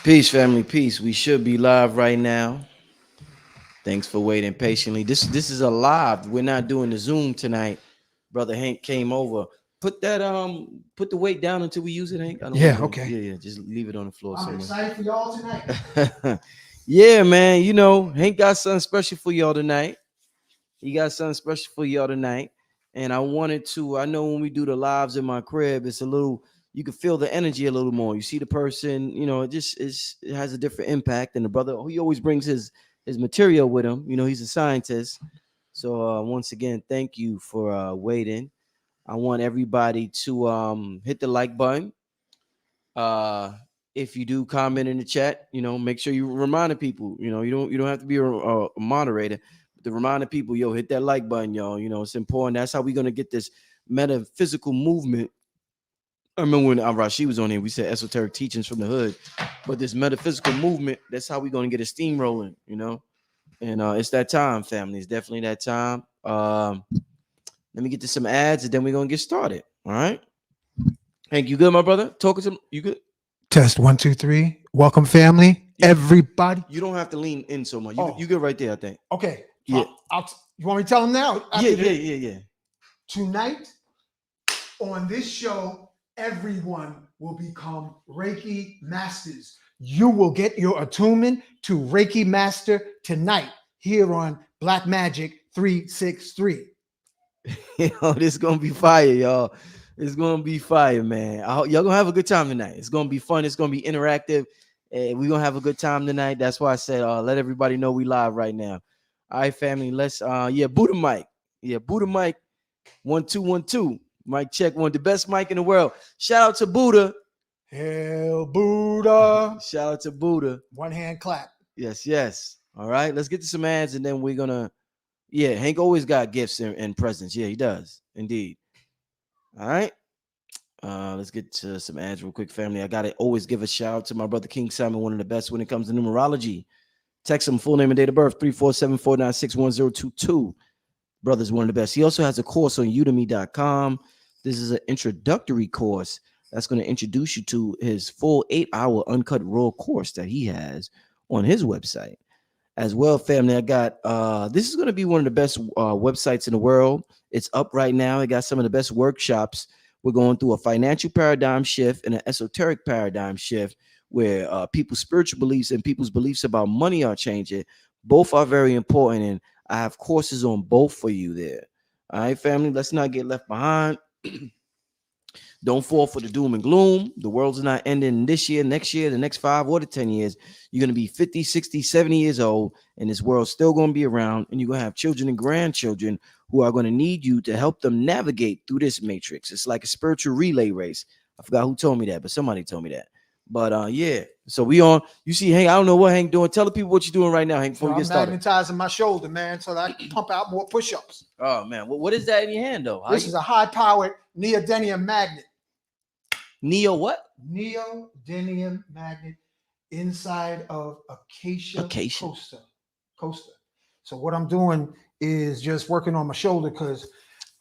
Peace, family, peace. We should be live right now. Thanks for waiting patiently. This is a live. We're not doing the Zoom tonight. Brother Hank came over. Put the weight down until we use it, Hank. I don't want Yeah, to move. okay. Yeah. Just leave it on the floor I'm somewhere. excited for y'all tonight. Yeah, man. You know, Hank got something special for y'all tonight. He got something special for y'all tonight. And I know when we do the lives in my crib, it's a little, you can feel the energy a little more. You see the person, it has a different impact. And the brother, he always brings his material with him. You know, he's a scientist. So once again, thank you for waiting. I want everybody to hit the like button. Uh, if you do comment in the chat, make sure you remind the people. You don't have to be a moderator, but to remind the people, yo, hit that like button, y'all. It's important. That's how we're gonna get this metaphysical movement. I remember when Rashid was on here, we said esoteric teachings from the hood, but this metaphysical movement, that's how we're gonna get a steam rolling. And it's that time, family. It's definitely that time. Let me get to some ads, and then we're gonna get started. All right. Hank, you good, my brother? Talking to you good? Test 1, 2, 3. Welcome, family. Yeah. Everybody. You don't have to lean in so much. Oh. You good right there, I think. Okay. Yeah. You want me to tell them now? Yeah. Tonight on this show, everyone will become Reiki masters. You will get your attunement to Reiki master tonight here on Black Magic 363. This gonna be fire, y'all. It's gonna be fire, man. Y'all gonna have a good time tonight. It's gonna be fun. It's gonna be interactive. And we're gonna have a good time tonight. That's why I said let everybody know we live right now. All right, family. Let's Buddha mic. Yeah, Buddha mic. 1 2 1 2. Mic check one. The best mic in the world. Shout out to Buddha. Hail Buddha. Shout out to Buddha. One hand clap. Yes. All right. Let's get to some ads and then we're gonna. Yeah, Hank always got gifts and presents. Yeah, he does. Indeed. All right. Let's get to some ads real quick, family. I gotta always give a shout out to my brother King Simon, one of the best when it comes to numerology. Text him full name and date of birth, 347-496-1022. Brother's one of the best. He also has a course on udemy.com. This is an introductory course that's going to introduce you to his full 8-hour uncut raw course that he has on his website. As well, family, I got this is going to be one of the best websites in the world. It's up right now. It got some of the best workshops. We're going through a financial paradigm shift and an esoteric paradigm shift where people's spiritual beliefs and people's beliefs about money are changing. Both are very important, and I have courses on both for you there. All right, family, let's not get left behind. Don't fall for the doom and gloom. The world's not ending this year, next year, the next 5 or the 10 years. You're going to be 50, 60, 70 years old, and this world's still going to be around, and you're going to have children and grandchildren who are going to need you to help them navigate through this matrix. It's like a spiritual relay race. I forgot who told me that, but somebody told me that. But yeah, so we on. You see, Hank, I don't know what Hank doing. Tell the people what you're doing right now, Hank, before we get started. I'm magnetizing my shoulder, man, so that I can pump out more push-ups. Oh, man. What is that in your hand, though? This is a high-powered neodymium magnet. Neo what? Neodymium magnet inside of acacia. Coaster. So what I'm doing is just working on my shoulder because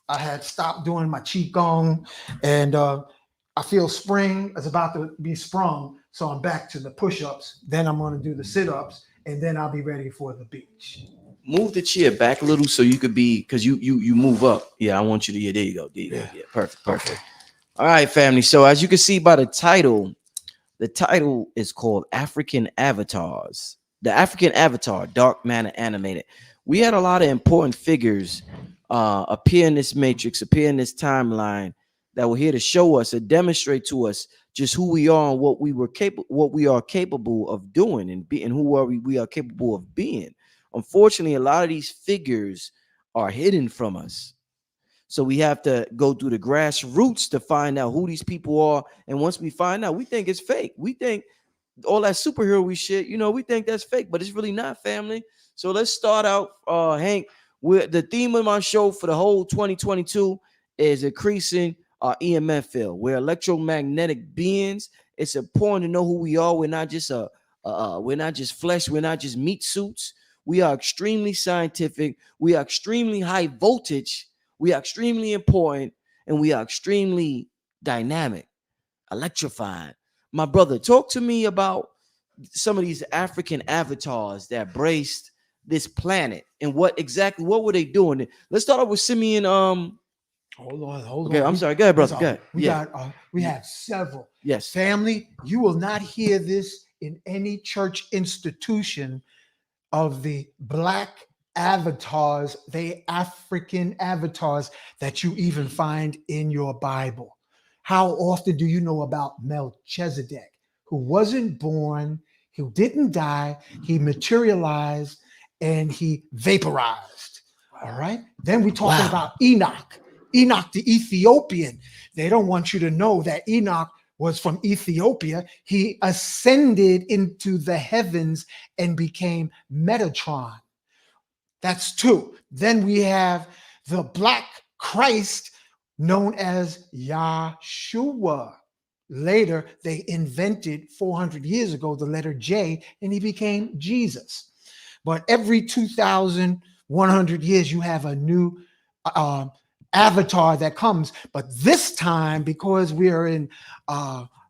I had stopped doing my qigong, and I feel spring is about to be sprung. So I'm back to the push-ups. Then I'm going to do the sit-ups, and then I'll be ready for the beach. Move the chair back a little so you could be, because you move up. Yeah, I want you to. Yeah, there you go. Yeah, perfect. Okay. All right, family. So as you can see by the title is called African Avatars. The African Avatar, Dark Matter Animated. We had a lot of important figures appear in this matrix, appear in this timeline that were here to show us and demonstrate to us just who we are and what we are capable of doing and who we are capable of being. Unfortunately, a lot of these figures are hidden from us. So we have to go through the grassroots to find out who these people are. And once we find out, we think it's fake. We think all that superhero shit, we think that's fake, but it's really not, family. So let's start out, Hank, with the theme of my show for the whole 2022 is increasing our EMF field. We're electromagnetic beings. It's important to know who we are. We're not just flesh. We're not just meat suits. We are extremely scientific. We are extremely high voltage. We are extremely important, and we are extremely dynamic, electrifying. My brother, talk to me about some of these African avatars that braced this planet, and what were they doing? Let's start off with Simeon. Hold on. Okay, I'm sorry. Go ahead, brother. Go ahead. We have several. Yes. Family, you will not hear this in any church institution of the black avatars, the African avatars that you even find in your Bible. How often do you know about Melchizedek, who wasn't born, who didn't die, he materialized, and he vaporized? All right. Then we're talking about Enoch. Enoch, the Ethiopian. They don't want you to know that Enoch was from Ethiopia. He ascended into the heavens and became Metatron. That's two. Then we have the Black Christ, known as Yahshua. Later, they invented 400 years ago the letter J, and he became Jesus. But every 2,100 years, you have a new avatar that comes. But this time, because we are in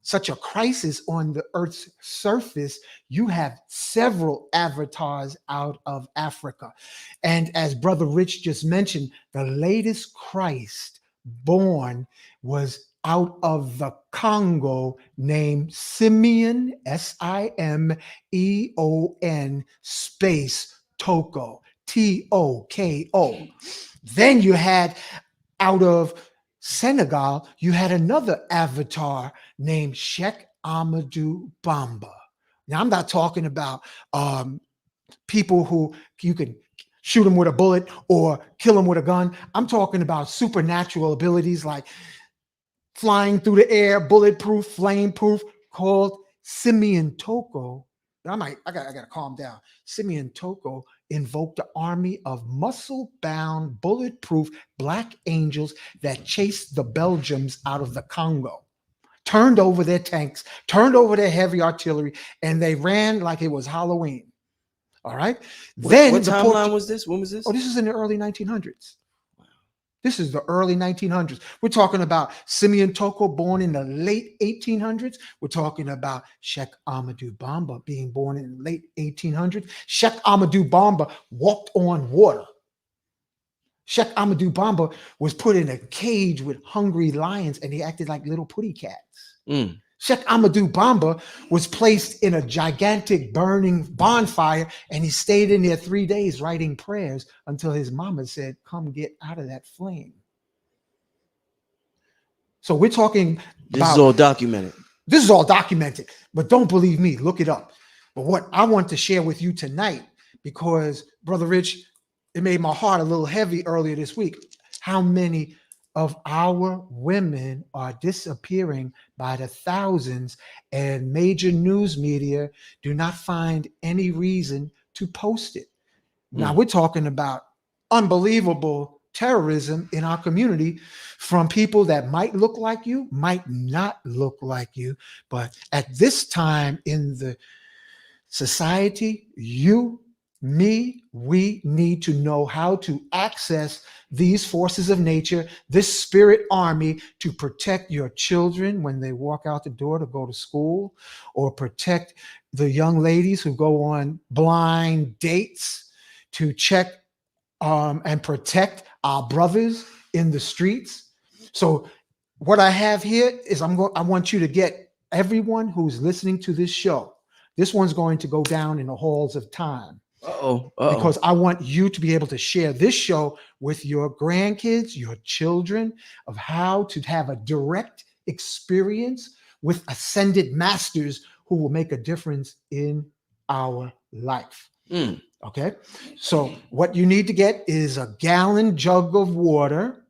such a crisis on the Earth's surface, you have several avatars out of Africa. And as Brother Rich just mentioned, the latest Christ born was out of the Congo, named Simeon, Simeon space Toko, Toko. Then you had out of Senegal, you had another avatar named Sheikh Amadou Bamba. Now, I'm not talking about people who you can shoot them with a bullet or kill them with a gun. I'm talking about supernatural abilities like flying through the air, bulletproof, flame-proof, called Simeon Toko. I gotta calm down. Simeon Toko invoked the army of muscle-bound, bulletproof black angels that chased the Belgians out of the Congo, turned over their tanks, turned over their heavy artillery, and they ran like it was Halloween. All right. Then what timeline was this? When was this? Oh, this is in the early 1900s. This is the early 1900s. We're talking about Simeon Toko, born in the late 1800s. We're talking about Sheikh Amadou Bamba being born in the late 1800s. Sheikh Amadou Bamba walked on water. Sheikh Amadou Bamba was put in a cage with hungry lions, and he acted like little putty cats. Sheikh Amadou Bamba was placed in a gigantic burning bonfire, and he stayed in there 3 days writing prayers until his mama said, "Come get out of that flame." So we're talking This is all documented. This is all documented, but don't believe me, look it up. But what I want to share with you tonight, because Brother Rich, it made my heart a little heavy earlier this week, how many of our women are disappearing by the thousands, and major news media do not find any reason to post it. Now we're talking about unbelievable terrorism in our community from people that might look like you, might not look like you, but at this time in the society, you, me, we need to know how to access these forces of nature, this spirit army, to protect your children when they walk out the door to go to school, or protect the young ladies who go on blind dates, to check and protect our brothers in the streets. So what I have here is I want you to get everyone who's listening to this show. This one's going to go down in the halls of time. Because I want you to be able to share this show with your grandkids, your children, of how to have a direct experience with ascended masters who will make a difference in our life. Okay. So what you need to get is a gallon jug of water,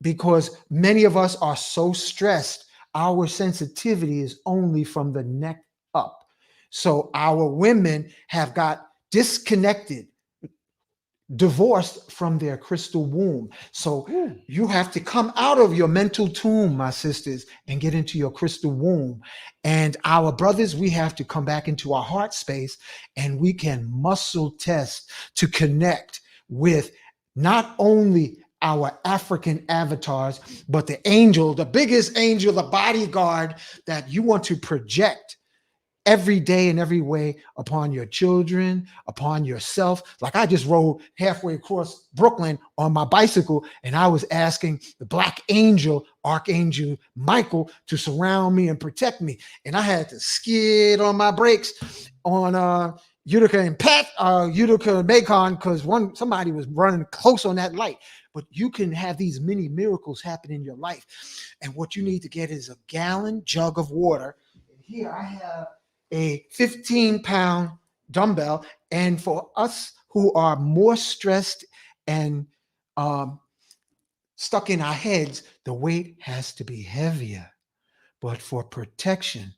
because many of us are so stressed. Our sensitivity is only from the neck up. So our women have got disconnected, divorced from their crystal womb. So you have to come out of your mental tomb, my sisters, and get into your crystal womb. And our brothers, we have to come back into our heart space, and we can muscle test to connect with not only our African avatars, but the angel, the biggest angel, the bodyguard that you want to project every day in every way upon your children, upon yourself. Like I just rode halfway across Brooklyn on my bicycle, and I was asking the black angel, Archangel Michael, to surround me and protect me. And I had to skid on my brakes on Utica and Utica and Macon, because somebody was running close on that light. But you can have these mini miracles happen in your life. And what you need to get is a gallon jug of water. And here I have a 15-pound dumbbell. And for us who are more stressed and stuck in our heads, the weight has to be heavier. But for protection,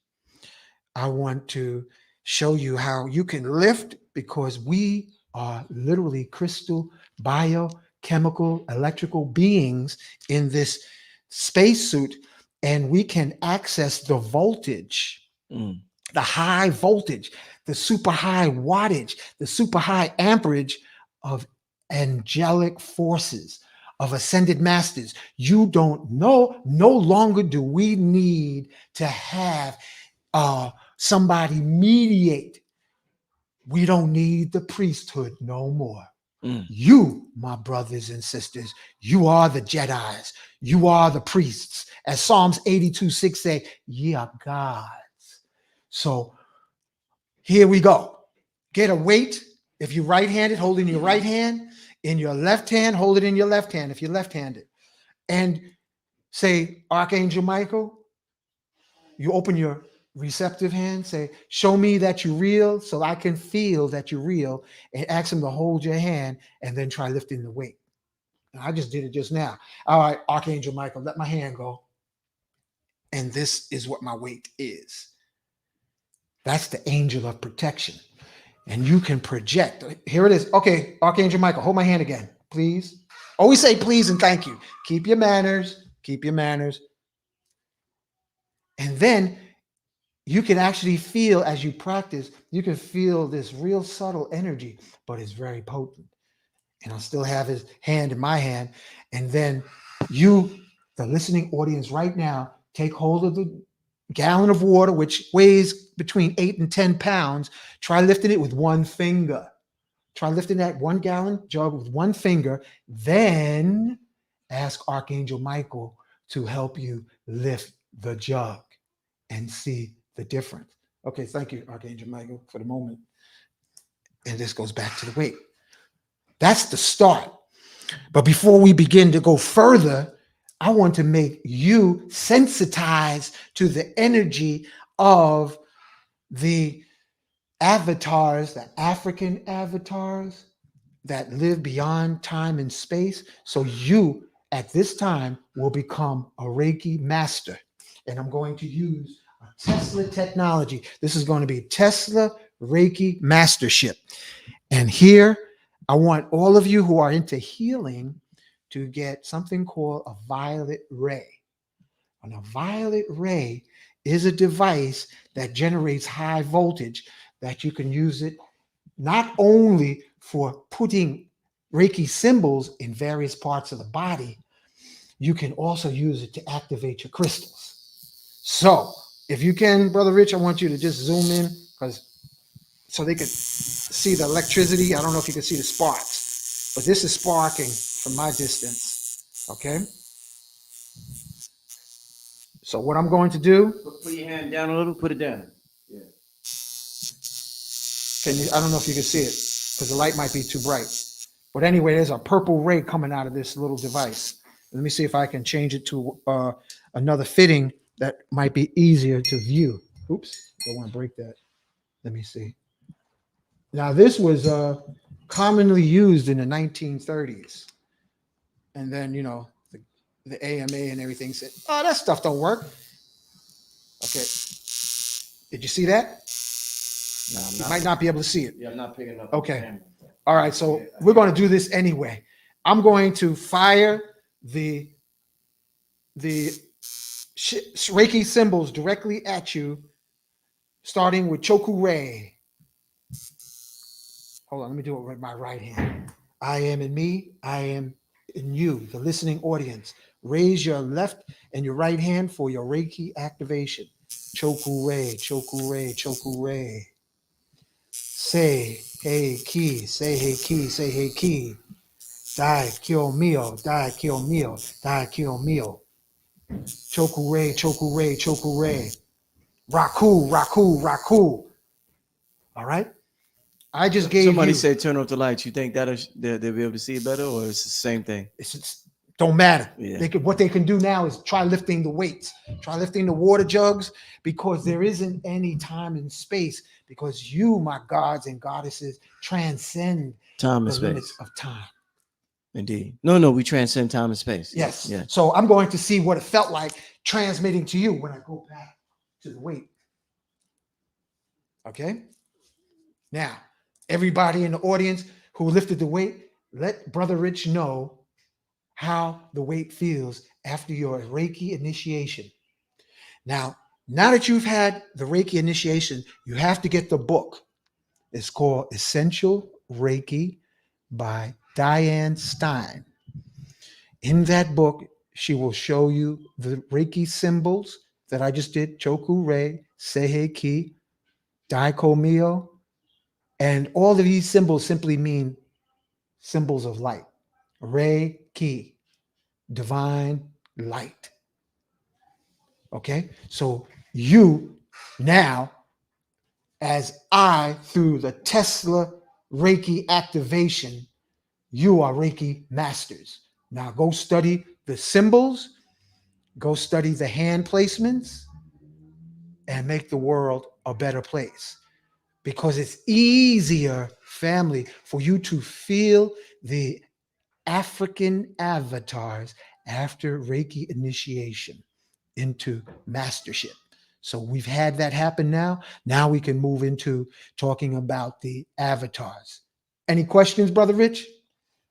I want to show you how you can lift, because we are literally crystal, biochemical, electrical beings in this spacesuit, and we can access the voltage, the high voltage, the super high wattage, the super high amperage of angelic forces, of ascended masters. You don't know. No longer do we need to have somebody mediate. We don't need the priesthood no more. You, my brothers and sisters, you are the Jedis. You are the priests. As Psalms 82:6 say, ye are gods. So here we go. Get a weight. If you're right-handed, hold it in your right hand. In your left hand, hold it in your left hand if you're left-handed. And say, Archangel Michael, you open your receptive hand, say, show me that you're real so I can feel that you're real, and ask him to hold your hand and then try lifting the weight. And I just did it just now. All right, Archangel Michael, let my hand go. And this is what my weight is. That's the angel of protection. And you can project. Here it is. Okay, Archangel Michael, hold my hand again, please. Always say please and thank you. Keep your manners. Keep your manners. And then you can actually feel, as you practice, you can feel this real subtle energy, but it's very potent. And I'll still have his hand in my hand. And then you, the listening audience right now, take hold of the gallon of water, which weighs between 8 and 10 pounds. Try lifting it with one finger. Try lifting that 1 gallon jug with one finger. Then ask Archangel Michael to help you lift the jug and see the difference. Okay, thank you, Archangel Michael, for the moment. And this goes back to the weight. That's the start. But before we begin to go further, I want to make you sensitized to the energy of the avatars, the African avatars that live beyond time and space. So you, at this time, will become a Reiki master. And I'm going to use a Tesla technology. This is going to be Tesla Reiki mastership. And here, I want all of you who are into healing to get something called a violet ray. And a violet ray is a device that generates high voltage, that you can use it not only for putting Reiki symbols in various parts of the body, you can also use it to activate your crystals. So if you can, Brother Rich, I want you to just zoom in, so they could see the electricity. I don't know if you can see the sparks, but this is sparking from my distance. Okay. So what I'm going to do. Put your hand down a little, put it down. Yeah. I don't know if you can see it because the light might be too bright. But anyway, there's a purple ray coming out of this little device. Let me see if I can change it to another fitting that might be easier to view. Oops, don't want to break that. Let me see. Now, this was commonly used in the 1930s. And then, the AMA and everything said, oh, that stuff don't work. Okay. Did you see that? No, I'm you not. Might not be able to see it. Yeah, I'm not picking up. Okay. All right. So we're going to do this anyway. I'm going to fire the Reiki symbols directly at you, starting with Choku Rei. Hold on, let me do it with my right hand. I am in me, I am in you, the listening audience. Raise your left and your right hand for your Reiki activation. Chokure, chokure, chokure. Say, hey, ki, say, hey, ki, say, hey, ki. Dai, kyo mio, dai, kyo mio, dai, kyo mio. Chokure, chokure, chokure. Raku, raku, raku. All right? I just gave Somebody you. said turn off the lights. You think they'll be able to see it better, or it's the same thing? It's don't matter. Yeah. What they can do now is try lifting the weights, try lifting the water jugs, because there isn't any time and space, because you, my gods and goddesses, transcend Time and the space. limits of time. Indeed. No, we transcend time and space. Yes. Yeah. So I'm going to see what it felt like transmitting to you when I go back to the weight. Okay. Now, everybody in the audience who lifted the weight, let Brother Rich know how the weight feels after your Reiki initiation. Now that you've had the Reiki initiation, you have to get the book. It's called Essential Reiki by Diane Stein. In that book, she will show you the Reiki symbols that I just did: Choku Rei, Seihei Ki, Daiko Mio, and all of these symbols simply mean symbols of light. Rei Ki, divine light. Okay, so you now, as I, through the Tesla Reiki activation, you are Reiki masters. Now go study the symbols, go study the hand placements, and make the world a better place. Because it's easier, family, for you to feel the African avatars after Reiki initiation into mastership. So we've had that happen now. Now we can move into talking about the avatars. Any questions, Brother Rich?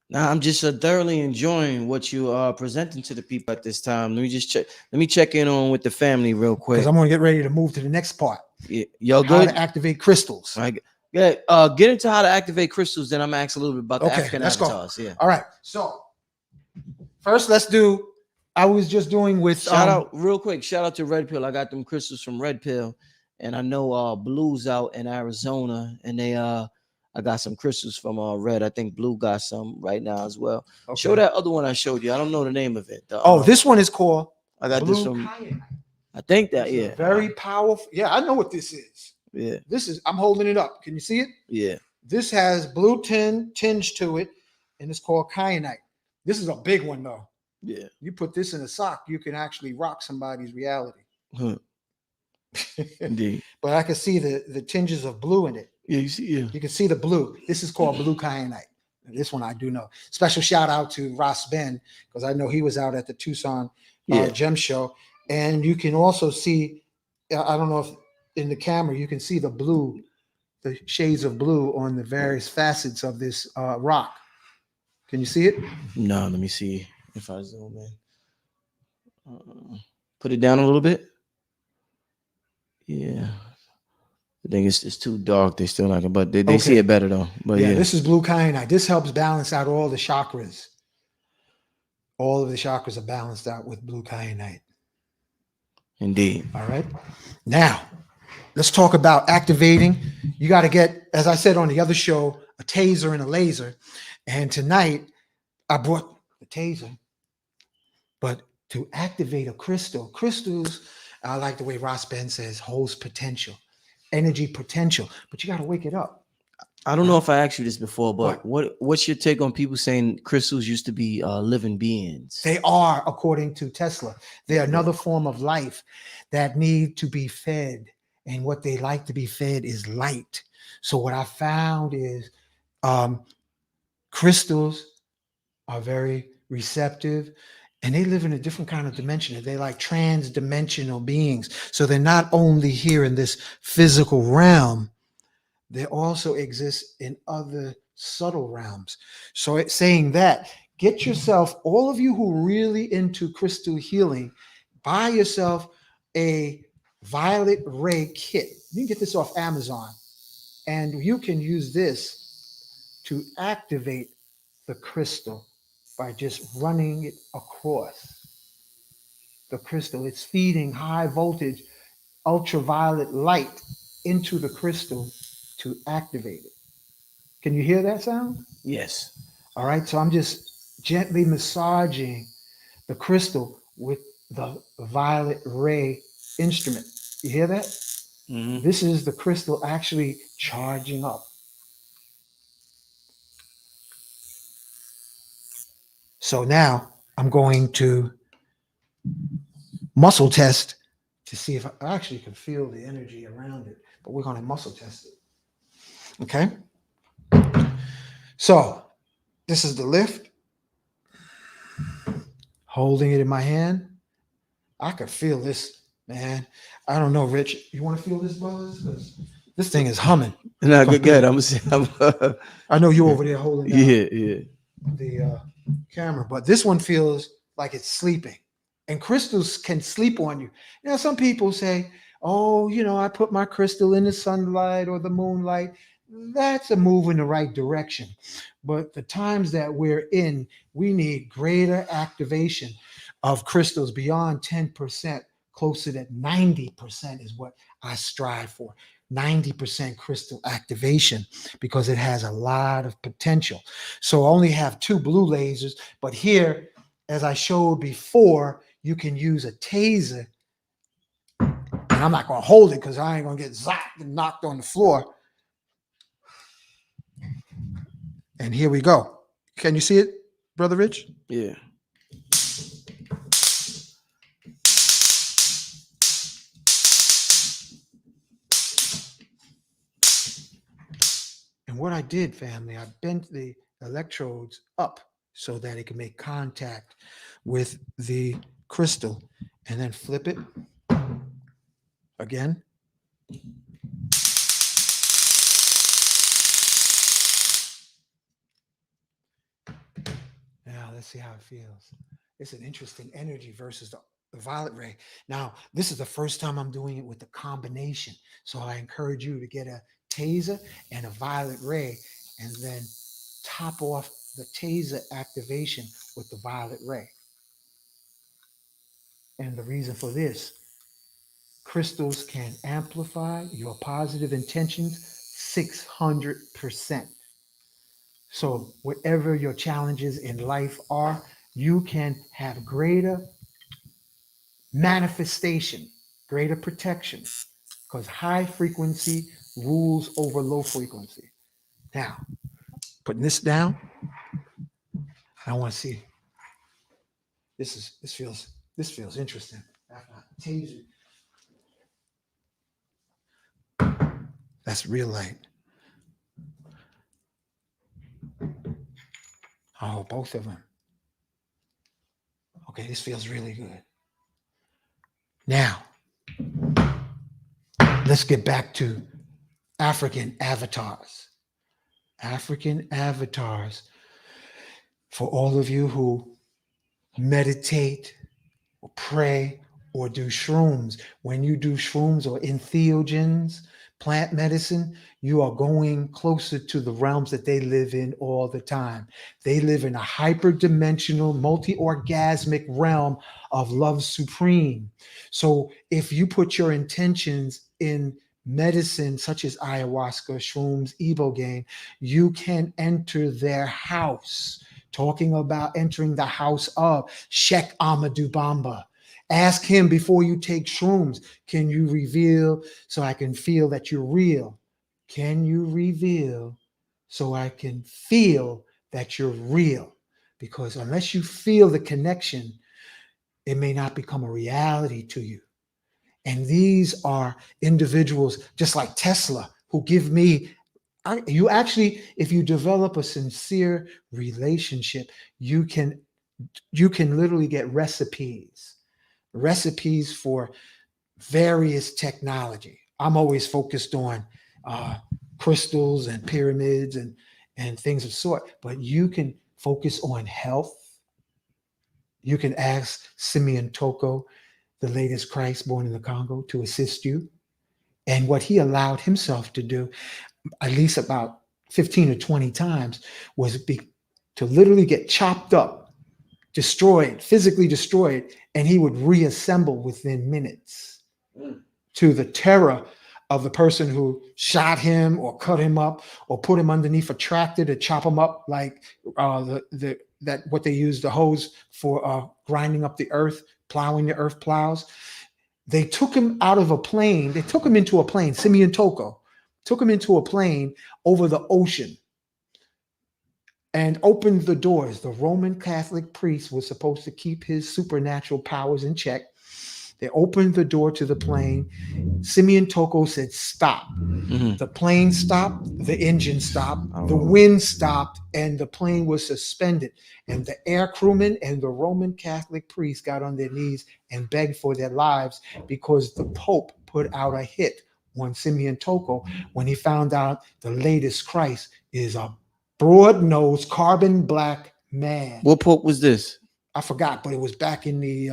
Now I'm just thoroughly enjoying what you are presenting to the people at this time. Let me just check. Let me check in on with the family real quick. Because I'm going to get ready to move to the next part. Yeah, y'all How good? to activate crystals. All right. Yeah. Get into how to activate crystals. Then I'm gonna ask a little bit about the African avatars. Go. Yeah. All right. So first, let's do. I was just doing with shout out real quick. Shout out to Red Pill. I got them crystals from Red Pill, and I know Blue's out in Arizona, and they I got some crystals from Red. I think Blue got some right now as well. Okay. Show that other one I showed you. I don't know the name of it. This one is called. I got this from. I think that very powerful. Yeah, I know what this is. Yeah. This is. I'm holding it up. Can you see it? Yeah. This has blue tinge to it, and it's called kyanite. This is a big one though. Yeah. You put this in a sock, you can actually rock somebody's reality. Huh. Indeed. But I can see the tinges of blue in it. Yeah, you see, yeah. You can see the blue. This is called blue kyanite. This one I do know. Special shout out to Ross Ben, because I know he was out at the Tucson Gem Show. And you can also see, I don't know if in the camera, you can see the blue, the shades of blue on the various facets of this rock. Can you see it? No, let me see if I zoom in. Put it down a little bit. Yeah. I think it's too dark. They still not, but they see it better though. But yeah, this is blue kyanite. This helps balance out all the chakras. All of the chakras are balanced out with blue kyanite. Indeed. All right. Now, let's talk about activating. You got to get, as I said on the other show, a taser and a laser. And tonight, I brought the taser. But to activate a crystal, crystals, I like the way Ross Ben says, holds potential, energy potential. But you got to wake it up. I don't know if I asked you this before, but what's your take on people saying crystals used to be living beings? They are, according to Tesla. They're another form of life that need to be fed. And what they like to be fed is light. So what I found is crystals are very receptive, and they live in a different kind of dimension. They like trans-dimensional beings. So they're not only here in this physical realm, they also exist in other subtle realms. So it's saying that, get yourself, all of you who are really into crystal healing, buy yourself a violet ray kit. You can get this off Amazon, and you can use this to activate the crystal by just running it across the crystal. It's feeding high voltage ultraviolet light into the crystal to activate it. Can you hear that sound? Yes. All right. So I'm just gently massaging the crystal with the violet ray instrument. You hear that? Mm-hmm. This is the crystal actually charging up. So now I'm going to muscle test to see if I actually can feel the energy around it, but we're going to muscle test it. Okay. So this is the lift, holding it in my hand. I could feel this, man. I don't know, Rich. You want to feel this, brothers? Because this thing is humming. No, good. I'm I know you over there holding yeah. the camera, but this one feels like it's sleeping. And crystals can sleep on you. You know, some people say, oh, I put my crystal in the sunlight or the moonlight. That's a move in the right direction. But the times that we're in, we need greater activation of crystals beyond 10%, closer to 90% is what I strive for. 90% crystal activation because it has a lot of potential. So I only have 2 blue lasers, but here, as I showed before, you can use a taser. And I'm not going to hold it because I ain't going to get zapped and knocked on the floor. And here we go. Can you see it, Brother Rich? Yeah. And what I did, family, I bent the electrodes up so that it can make contact with the crystal and then flip it again. Now let's see how it feels. It's an interesting energy versus the violet ray. Now, this is the first time I'm doing it with the combination. So I encourage you to get a taser and a violet ray and then top off the taser activation with the violet ray. And the reason for this, crystals can amplify your positive intentions 600%. So whatever your challenges in life are, you can have greater manifestation, greater protection, because high frequency rules over low frequency. Now, putting this down, I want to see. This feels interesting. Taser. That's real light. Oh, both of them. Okay, this feels really good. Now, let's get back to African avatars. African avatars, for all of you who meditate or pray or do shrooms. When you do shrooms or entheogens, plant medicine, you are going closer to the realms that they live in all the time. They live in a hyperdimensional, multi-orgasmic realm of love supreme. So if you put your intentions in medicine such as ayahuasca, shrooms, ibogaine, you can enter their house. Talking about entering the house of Sheikh Amadou Bamba. Ask him before you take shrooms, can you reveal so I can feel that you're real? Can you reveal so I can feel that you're real? Because unless you feel the connection, it may not become a reality to you. And these are individuals just like Tesla who give me, you actually, if you develop a sincere relationship, you can literally get recipes for various technology. I'm always focused on crystals and pyramids and things of sort, but you can focus on health. You can ask Simeon Toko, the latest Christ born in the Congo, to assist you. And what he allowed himself to do, at least about 15 or 20 times, was to literally get chopped up, destroyed, physically destroyed, and he would reassemble within minutes. to the terror of the person who shot him or cut him up or put him underneath a tractor to chop him up, like that what they use the hose for grinding up the earth, plowing the earth plows. They took him out of a plane. They took him into a plane. Simeon Toko took him into a plane over the ocean and opened the doors. The Roman Catholic priest was supposed to keep his supernatural powers in check. They opened the door to the plane. Simeon Toko said, stop. Mm-hmm. The plane stopped, the engine stopped, the wind stopped, and the plane was suspended. And the air crewmen and the Roman Catholic priests got on their knees and begged for their lives because the Pope put out a hit on Simeon Toko when he found out the latest Christ is a broad-nosed, carbon black man. What Pope was this? I forgot, but it was back in the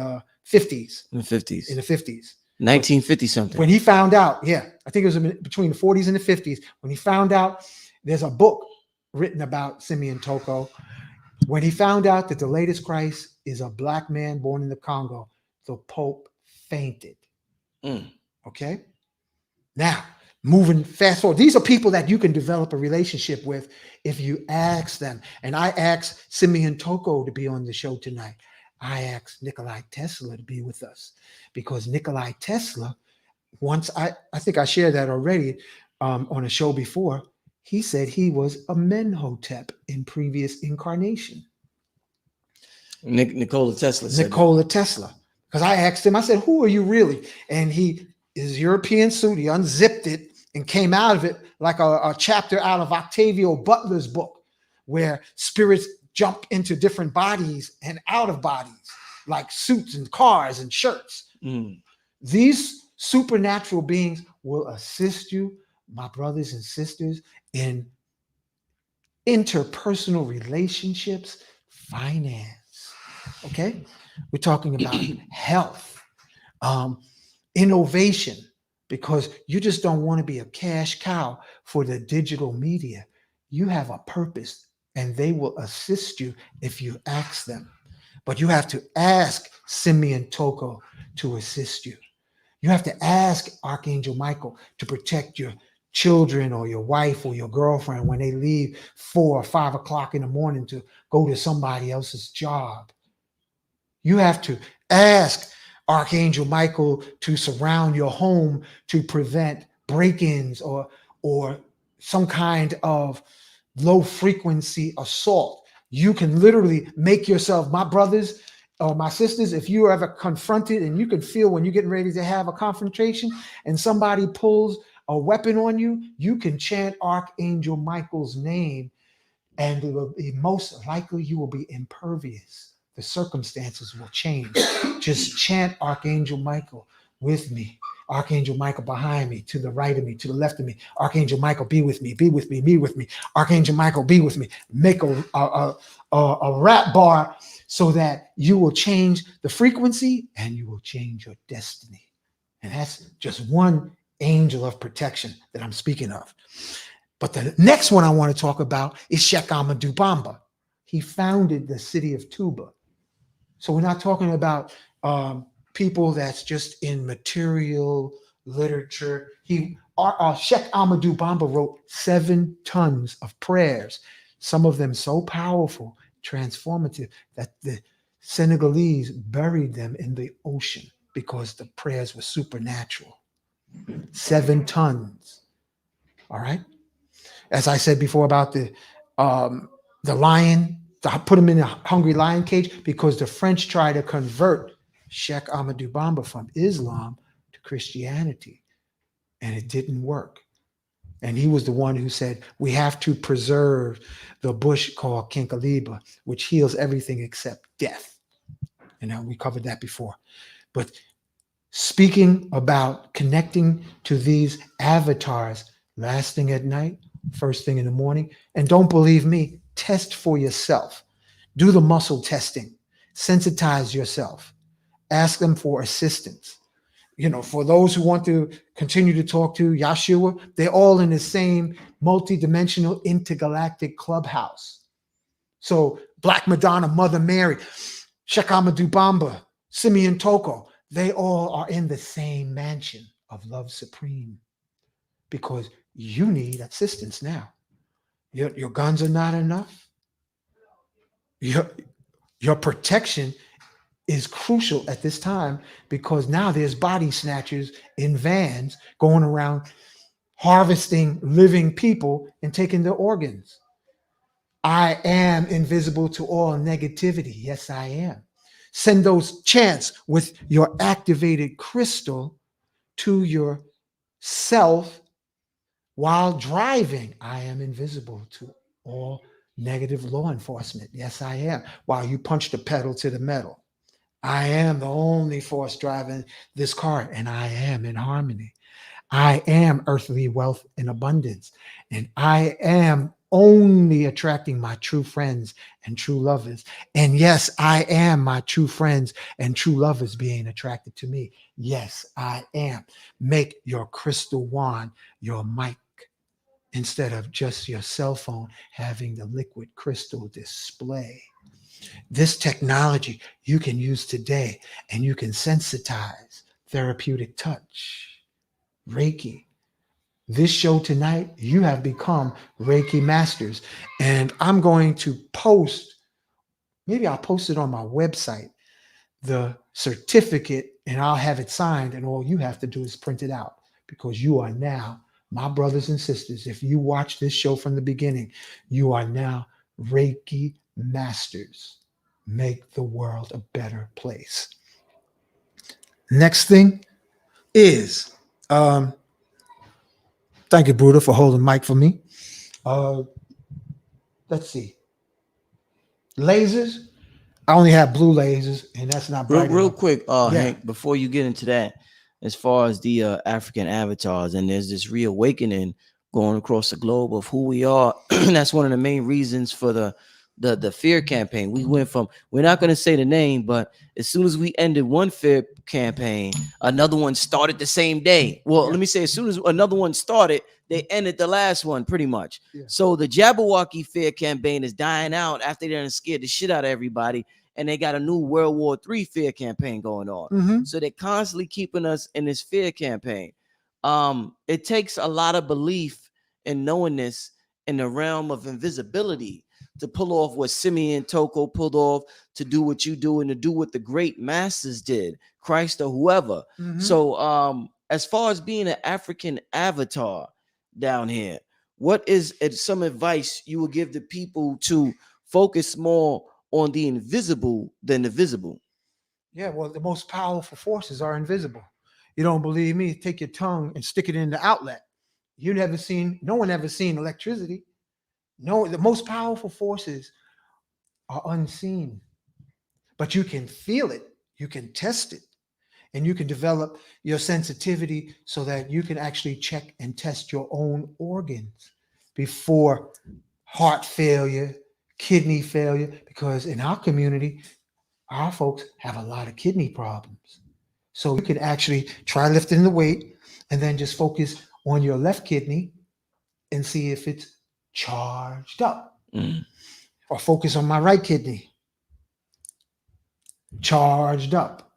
50s. In the 50s. In the 50s. 1950 something. When he found out, yeah, I think it was between the 40s and the 50s. When he found out, there's a book written about Simeon Toko. When he found out that the latest Christ is a black man born in the Congo, the Pope fainted. Okay? Now, moving fast forward, these are people that you can develop a relationship with if you ask them. And I asked Simeon Toko to be on the show tonight. I asked Nikolai Tesla to be with us because Nikolai Tesla, once I think I shared that already on a show before, he said he was a Menhotep in previous incarnation. Nikola Tesla said Nikola Tesla. Because I asked him, I said, who are you really? And his European suit, he unzipped it and came out of it like a chapter out of Octavio Butler's book where spirits jump into different bodies and out of bodies, like suits and cars and shirts. These supernatural beings will assist you, my brothers and sisters, in interpersonal relationships, finance. Okay? We're talking about health, innovation, because you just don't want to be a cash cow for the digital media. You have a purpose, and they will assist you if you ask them. But you have to ask Simeon Toko to assist you. You have to ask Archangel Michael to protect your children or your wife or your girlfriend when they leave 4 or 5 o'clock in the morning to go to somebody else's job. You have to ask Archangel Michael to surround your home to prevent break-ins or some kind of low frequency assault. You can literally make yourself, my brothers or my sisters, if you are ever confronted and you can feel when you're getting ready to have a confrontation and somebody pulls a weapon on you, you can chant Archangel Michael's name and it will be most likely you will be impervious. The circumstances will change. Just chant Archangel Michael with me. Archangel Michael behind me, to the right of me, to the left of me. Archangel Michael, be with me, be with me, be with me. Archangel Michael, be with me. Make a rap bar so that you will change the frequency and you will change your destiny. And that's just one angel of protection that I'm speaking of. But the next one I want to talk about is Sheikh Ahmadou Bamba. He founded the city of Tuba. So we're not talking about people that's just in material literature. Sheikh Ahmadou Bamba wrote 7 tons of prayers, some of them so powerful, transformative, that the Senegalese buried them in the ocean because the prayers were supernatural. 7 tons. All right. As I said before about the lion, to put him in a hungry lion cage because the French tried to convert Sheikh Ahmadou Bamba from Islam to Christianity, and it didn't work. And he was the one who said, we have to preserve the bush called Kinkaliba, which heals everything except death. And we covered that before. But speaking about connecting to these avatars, last thing at night, first thing in the morning, and don't believe me, test for yourself. Do the muscle testing. Sensitize yourself. Ask them for assistance. For those who want to continue to talk to Yeshua, they're all in the same multidimensional intergalactic clubhouse. So Black Madonna, Mother Mary, Sheikh Ahmadou Bamba, Simeon Toko, they all are in the same mansion of love supreme, because you need assistance now. Your guns are not enough. Your, your protection is crucial at this time, because now there's body snatchers in vans going around harvesting living people and taking their organs. I am invisible to all negativity. Yes, I am. Send those chants with your activated crystal to yourself while driving. I am invisible to all negative law enforcement. Yes, I am. While you punch the pedal to the metal, I am the only force driving this car, and I am in harmony. I am earthly wealth in abundance, and I am only attracting my true friends and true lovers. And yes, I am my true friends and true lovers being attracted to me. Yes, I am. Make your crystal wand your mic instead of just your cell phone having the liquid crystal display. This technology you can use today, and you can sensitize therapeutic touch, Reiki. This show tonight, you have become Reiki masters. And I'm going to post, maybe I'll post it on my website, the certificate, and I'll have it signed. And all you have to do is print it out, because you are now, my brothers and sisters, if you watch this show from the beginning, you are now Reiki masters. Make the world a better place. Next thing is, thank you, Bruder, for holding the mic for me. Let's see. Lasers. I only have blue lasers, and that's not bright real enough. quick, Hank, before you get into that, as far as the African avatars, and there's this reawakening going across the globe of who we are. That's one of the main reasons for the fear campaign. We went from, we're not going to say the name, but as soon as we ended one fear campaign, another one started the same day. Well, let me say, as soon as another one started, they ended the last one pretty much. So the Jabberwocky fear campaign is dying out after they done scared the shit out of everybody, and they got a new World War III fear campaign going on. So they're constantly keeping us in this fear campaign. It takes a lot of belief and knowingness in the realm of invisibility to pull off what Simeon Toko pulled off, to do what you do, and to do what the great masters did, Christ or whoever. So as far as being an African avatar down here, what is some advice you would give the people to focus more on the invisible than the visible? Yeah, well, the most powerful forces are invisible. You don't believe me? Take your tongue and stick it in the outlet. No one ever seen electricity. No, the most powerful forces are unseen, but you can feel it, you can test it, and you can develop your sensitivity so that you can actually check and test your own organs before heart failure, kidney failure, because in our community, our folks have a lot of kidney problems. So you can actually try lifting the weight and then just focus on your left kidney and see if it's charged up. Or focus on my right kidney, charged up.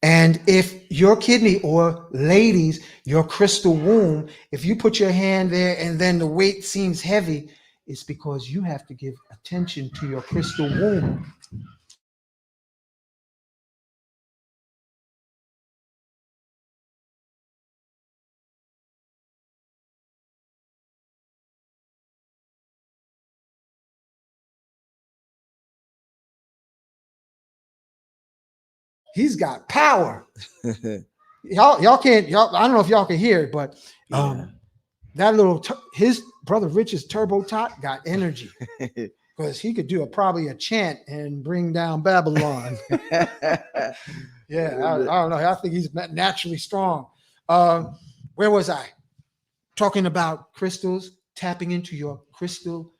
And if your kidney, or ladies, your crystal womb, if you put your hand there and then the weight seems heavy, it's because you have to give attention to your crystal womb. He's got power. y'all can't, I don't know if y'all can hear it, but that his brother Rich's turbo top got energy, because he could do probably a chant and bring down Babylon. I don't know. I think he's naturally strong. Where was I? Talking about crystals, tapping into your crystal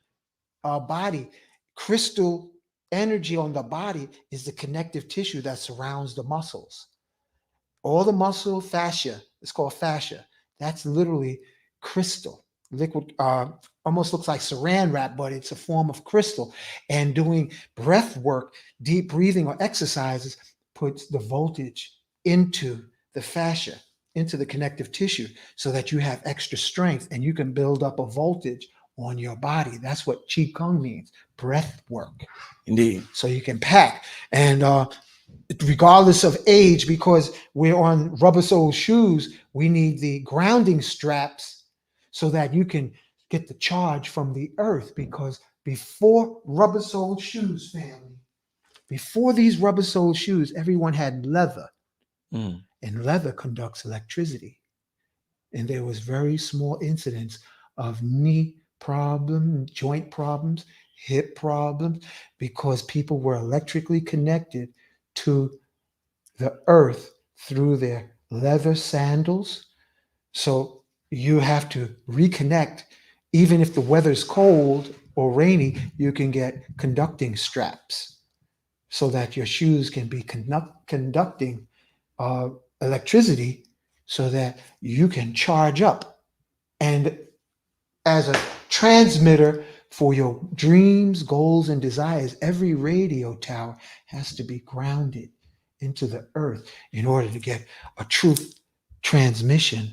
body. Crystal energy on the body is the connective tissue that surrounds the muscles. All the muscle fascia, it's called fascia. That's literally crystal, liquid, almost looks like saran wrap, but it's a form of crystal. And doing breath work, deep breathing or exercises puts the voltage into the fascia. into the connective tissue so that you have extra strength and you can build up a voltage on your body. That's what Qigong means, breath work. Indeed. So you can pack. And regardless of age, because we're on rubber sole shoes, we need the grounding straps so that you can get the charge from the earth. Because before rubber sole shoes, family, before these rubber sole shoes, everyone had leather, and leather conducts electricity. And there was very small incidents of knee problem, joint problems, hip problems, because people were electrically connected to the earth through their leather sandals. So you have to reconnect. Even if the weather's cold or rainy, you can get conducting straps so that your shoes can be conducting electricity so that you can charge up. And as a transmitter for your dreams, goals, and desires, every radio tower has to be grounded into the earth in order to get a true transmission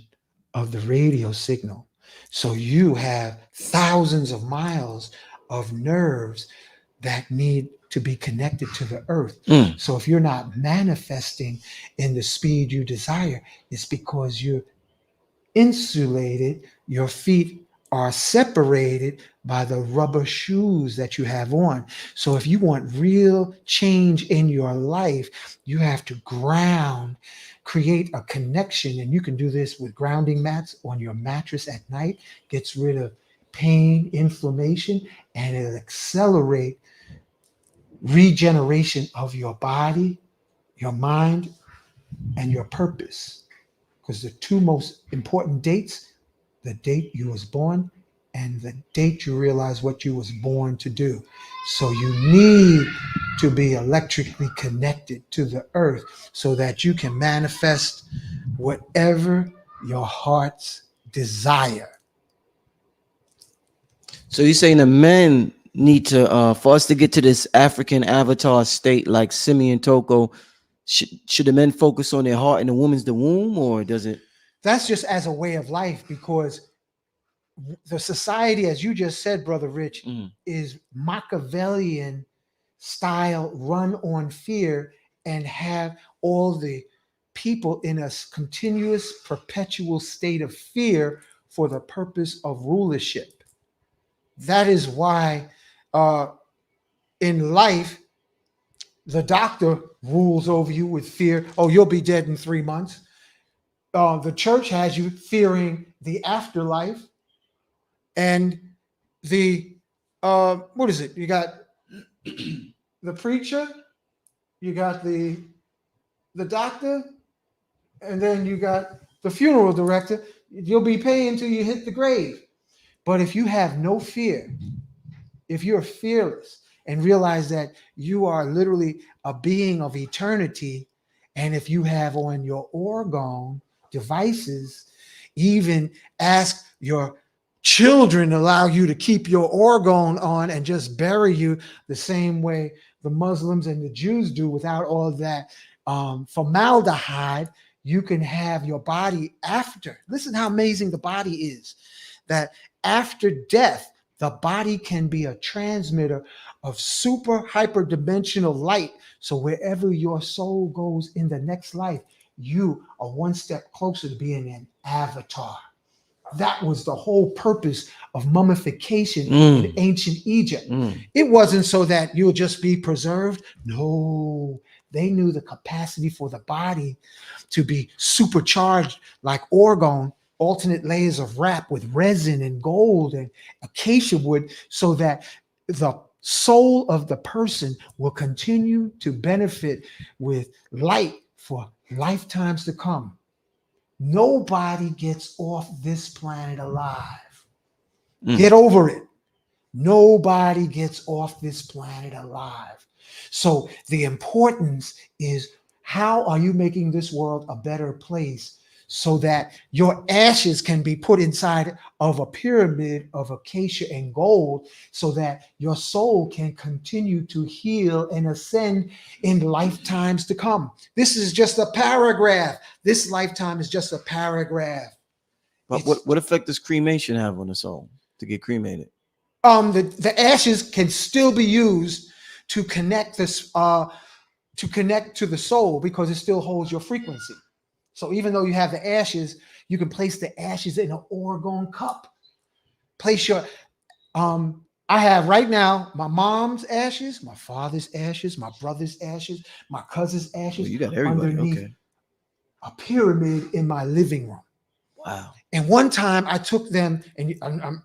of the radio signal. So you have thousands of miles of nerves that need to be connected to the earth. So if you're not manifesting in the speed you desire, it's because you're insulated, your feet are separated by the rubber shoes that you have on. So if you want real change in your life, you have to ground, create a connection. And you can do this with grounding mats on your mattress at night. Gets rid of pain, inflammation, and it'll accelerate regeneration of your body, your mind, and your purpose. Because the two most important dates, the date you was born and the date you realize what you was born to do. So you need to be electrically connected to the earth so that you can manifest whatever your heart's desire. So you're saying the men need to, for us to get to this African avatar state like Simeon Toko, should the men focus on their heart and the woman's the womb, or does it? That's just as a way of life, because the society, as you just said, Brother Rich, is Machiavellian style, run on fear, and have all the people in a continuous, perpetual state of fear for the purpose of rulership. That is why in life, the doctor rules over you with fear. Oh, you'll be dead in 3 months. The church has you fearing the afterlife. And the what is it? You got the preacher, you got the doctor, and then you got the funeral director. You'll be paying until you hit the grave. But if you have no fear, if you're fearless and realize that you are literally a being of eternity, and if you have on your orgone devices, even ask your children allow you to keep your orgone on and just bury you the same way the Muslims and the Jews do, without all that formaldehyde. You can have your body after. Listen how amazing the body is, that after death, the body can be a transmitter of super hyperdimensional light. So wherever your soul goes in the next life, you are one step closer to being an avatar. That was the whole purpose of mummification in ancient Egypt. It wasn't so that you'll just be preserved. No, they knew the capacity for the body to be supercharged like orgone, alternate layers of wrap with resin and gold and acacia wood, so that the soul of the person will continue to benefit with light for lifetimes to come. Nobody gets off this planet alive. Get over it. Nobody gets off this planet alive. So the importance is, how are you making this world a better place so that your ashes can be put inside of a pyramid of acacia and gold, so that your soul can continue to heal and ascend in lifetimes to come. This is just a paragraph. This lifetime is just a paragraph. But what effect does cremation have on the soul to get cremated? The ashes can still be used to connect this to connect to the soul, because it still holds your frequency. So even though you have the ashes, you can place the ashes in an orgone cup. Place your I have right now my mom's ashes, my father's ashes, my brother's ashes, my cousin's ashes. Oh, you got everybody. Underneath Okay. a pyramid in my living room. Wow. And one time I took them, and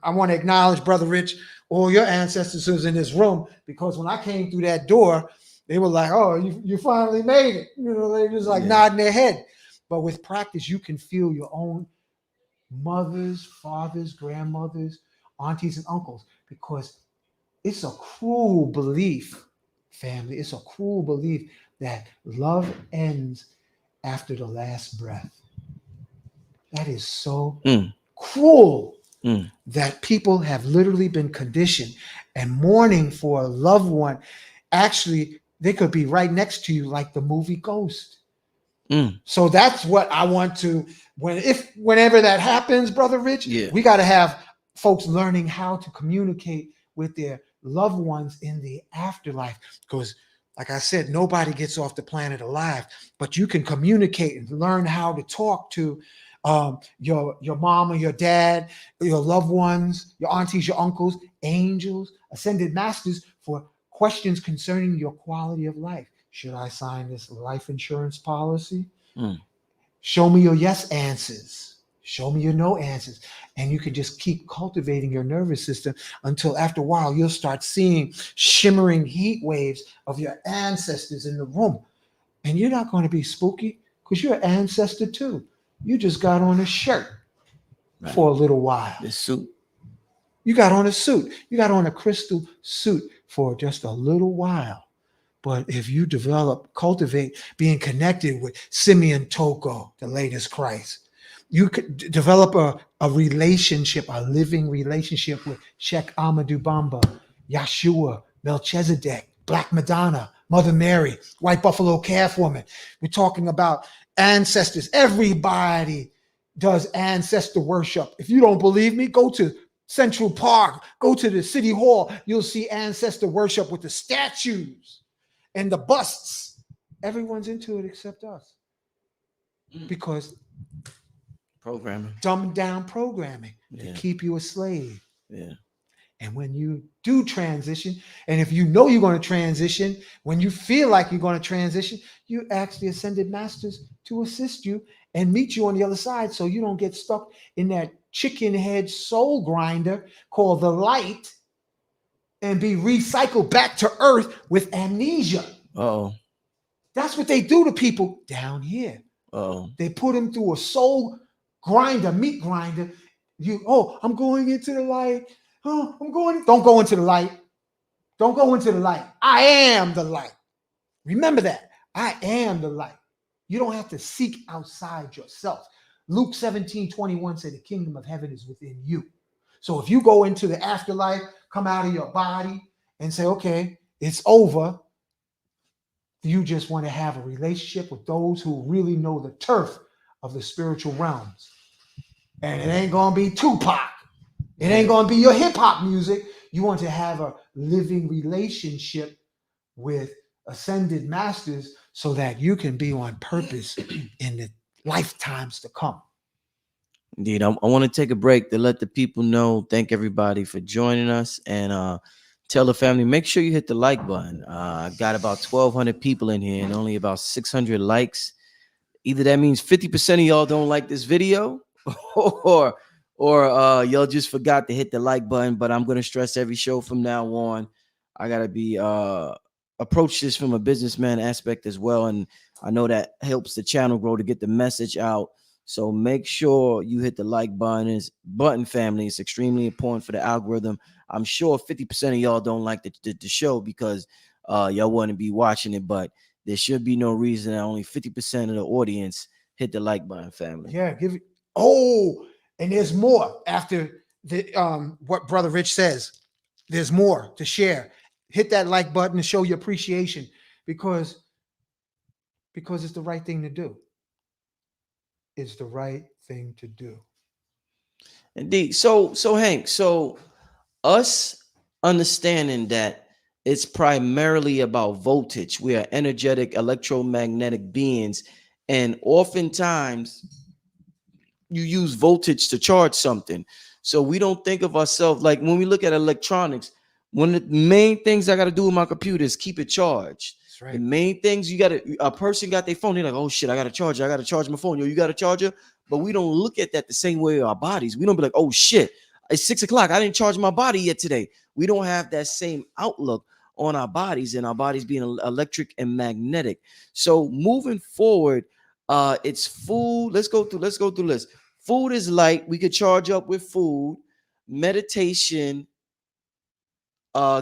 I want to acknowledge Brother Rich, all your ancestors who's in this room, because when I came through that door, they were like, "Oh, you finally made it." You know, they just like nodding their head. But with practice, you can feel your own mothers, fathers, grandmothers, aunties, and uncles, because it's a cruel belief, family. It's a cruel belief that love ends after the last breath. That is so cruel that people have literally been conditioned, and mourning for a loved one. Actually, they could be right next to you, like the movie Ghost. So that's what I want to, whenever that happens, Brother Rich, we got to have folks learning how to communicate with their loved ones in the afterlife. Because like I said, nobody gets off the planet alive, but you can communicate and learn how to talk to your mom or your dad, your loved ones, your aunties, your uncles, angels, ascended masters, for questions concerning your quality of life. Should I sign this life insurance policy? Show me your yes answers. Show me your no answers. And you can just keep cultivating your nervous system until after a while you'll start seeing shimmering heat waves of your ancestors in the room. And you're not going to be spooky, because you're an ancestor too. You just got on a shirt for a little while. The suit. You got on a suit. You got on a crystal suit for just a little while. But if you cultivate being connected with Simeon Toko, the latest Christ, you could develop a relationship, a living relationship with Sheikh Ahmadou Bamba, Yeshua, Melchizedek, Black Madonna, Mother Mary, White Buffalo Calf Woman. We're talking about ancestors. Everybody does ancestor worship. If you don't believe me, go to Central Park, go to the City Hall. You'll see ancestor worship with the statues and the busts. Everyone's into it except us, because programming, dumbed down programming to keep you a slave. And when you do transition, and if you know you're going to transition, when you feel like you're going to transition, you ask the ascended masters to assist you and meet you on the other side, so you don't get stuck in that chicken head soul grinder called the light and be recycled back to earth with amnesia. That's what they do to people down here. They put them through a soul grinder, meat grinder. I'm going into the light. Don't go into the light. Don't go into the light. I am the light. Remember that. I am the light. You don't have to seek outside yourself. Luke 17:21 said the kingdom of heaven is within you. So if you go into the afterlife, come out of your body and say, okay, it's over, you just want to have a relationship with those who really know the turf of the spiritual realms. And it ain't going to be Tupac. It ain't going to be your hip hop music. You want to have a living relationship with ascended masters so that you can be on purpose in the lifetimes to come. Indeed. I want to take a break to let the people know. Thank everybody for joining us, and tell the family, make sure you hit the like button. I got about 1,200 people in here and only about 600 likes. Either that means 50% of y'all don't like this video, or y'all just forgot to hit the like button. But I'm going to stress every show from now on, I got to be approach this from a businessman aspect as well. And I know that helps the channel grow to get the message out. So make sure you hit the like button, family. It's extremely important for the algorithm. I'm sure 50% of y'all don't like the show because y'all wouldn't be watching it, but there should be no reason that only 50% of the audience hit the like button, family. Yeah, give it. Oh, and there's more after the what Brother Rich says. There's more to share. Hit that like button to show your appreciation because it's the right thing to do. It's the right thing to do. Indeed. So Hank, so us understanding that it's primarily about voltage. We are energetic electromagnetic beings, and oftentimes you use voltage to charge something. So we don't think of ourselves like when we look at electronics, one of the main things I got to do with my computer is keep it charged. That's right. The main things you got to, a person got their phone, they're like, oh shit, I got to charge it. I got to charge my phone. Yo, you got a charger? But we don't look at that the same way with our bodies. We don't be like, oh shit, it's 6 o'clock. I didn't charge my body yet today. We don't have that same outlook on our bodies and our bodies being electric and magnetic. So moving forward, it's food. Let's go through this. Food is light. We could charge up with food. Meditation.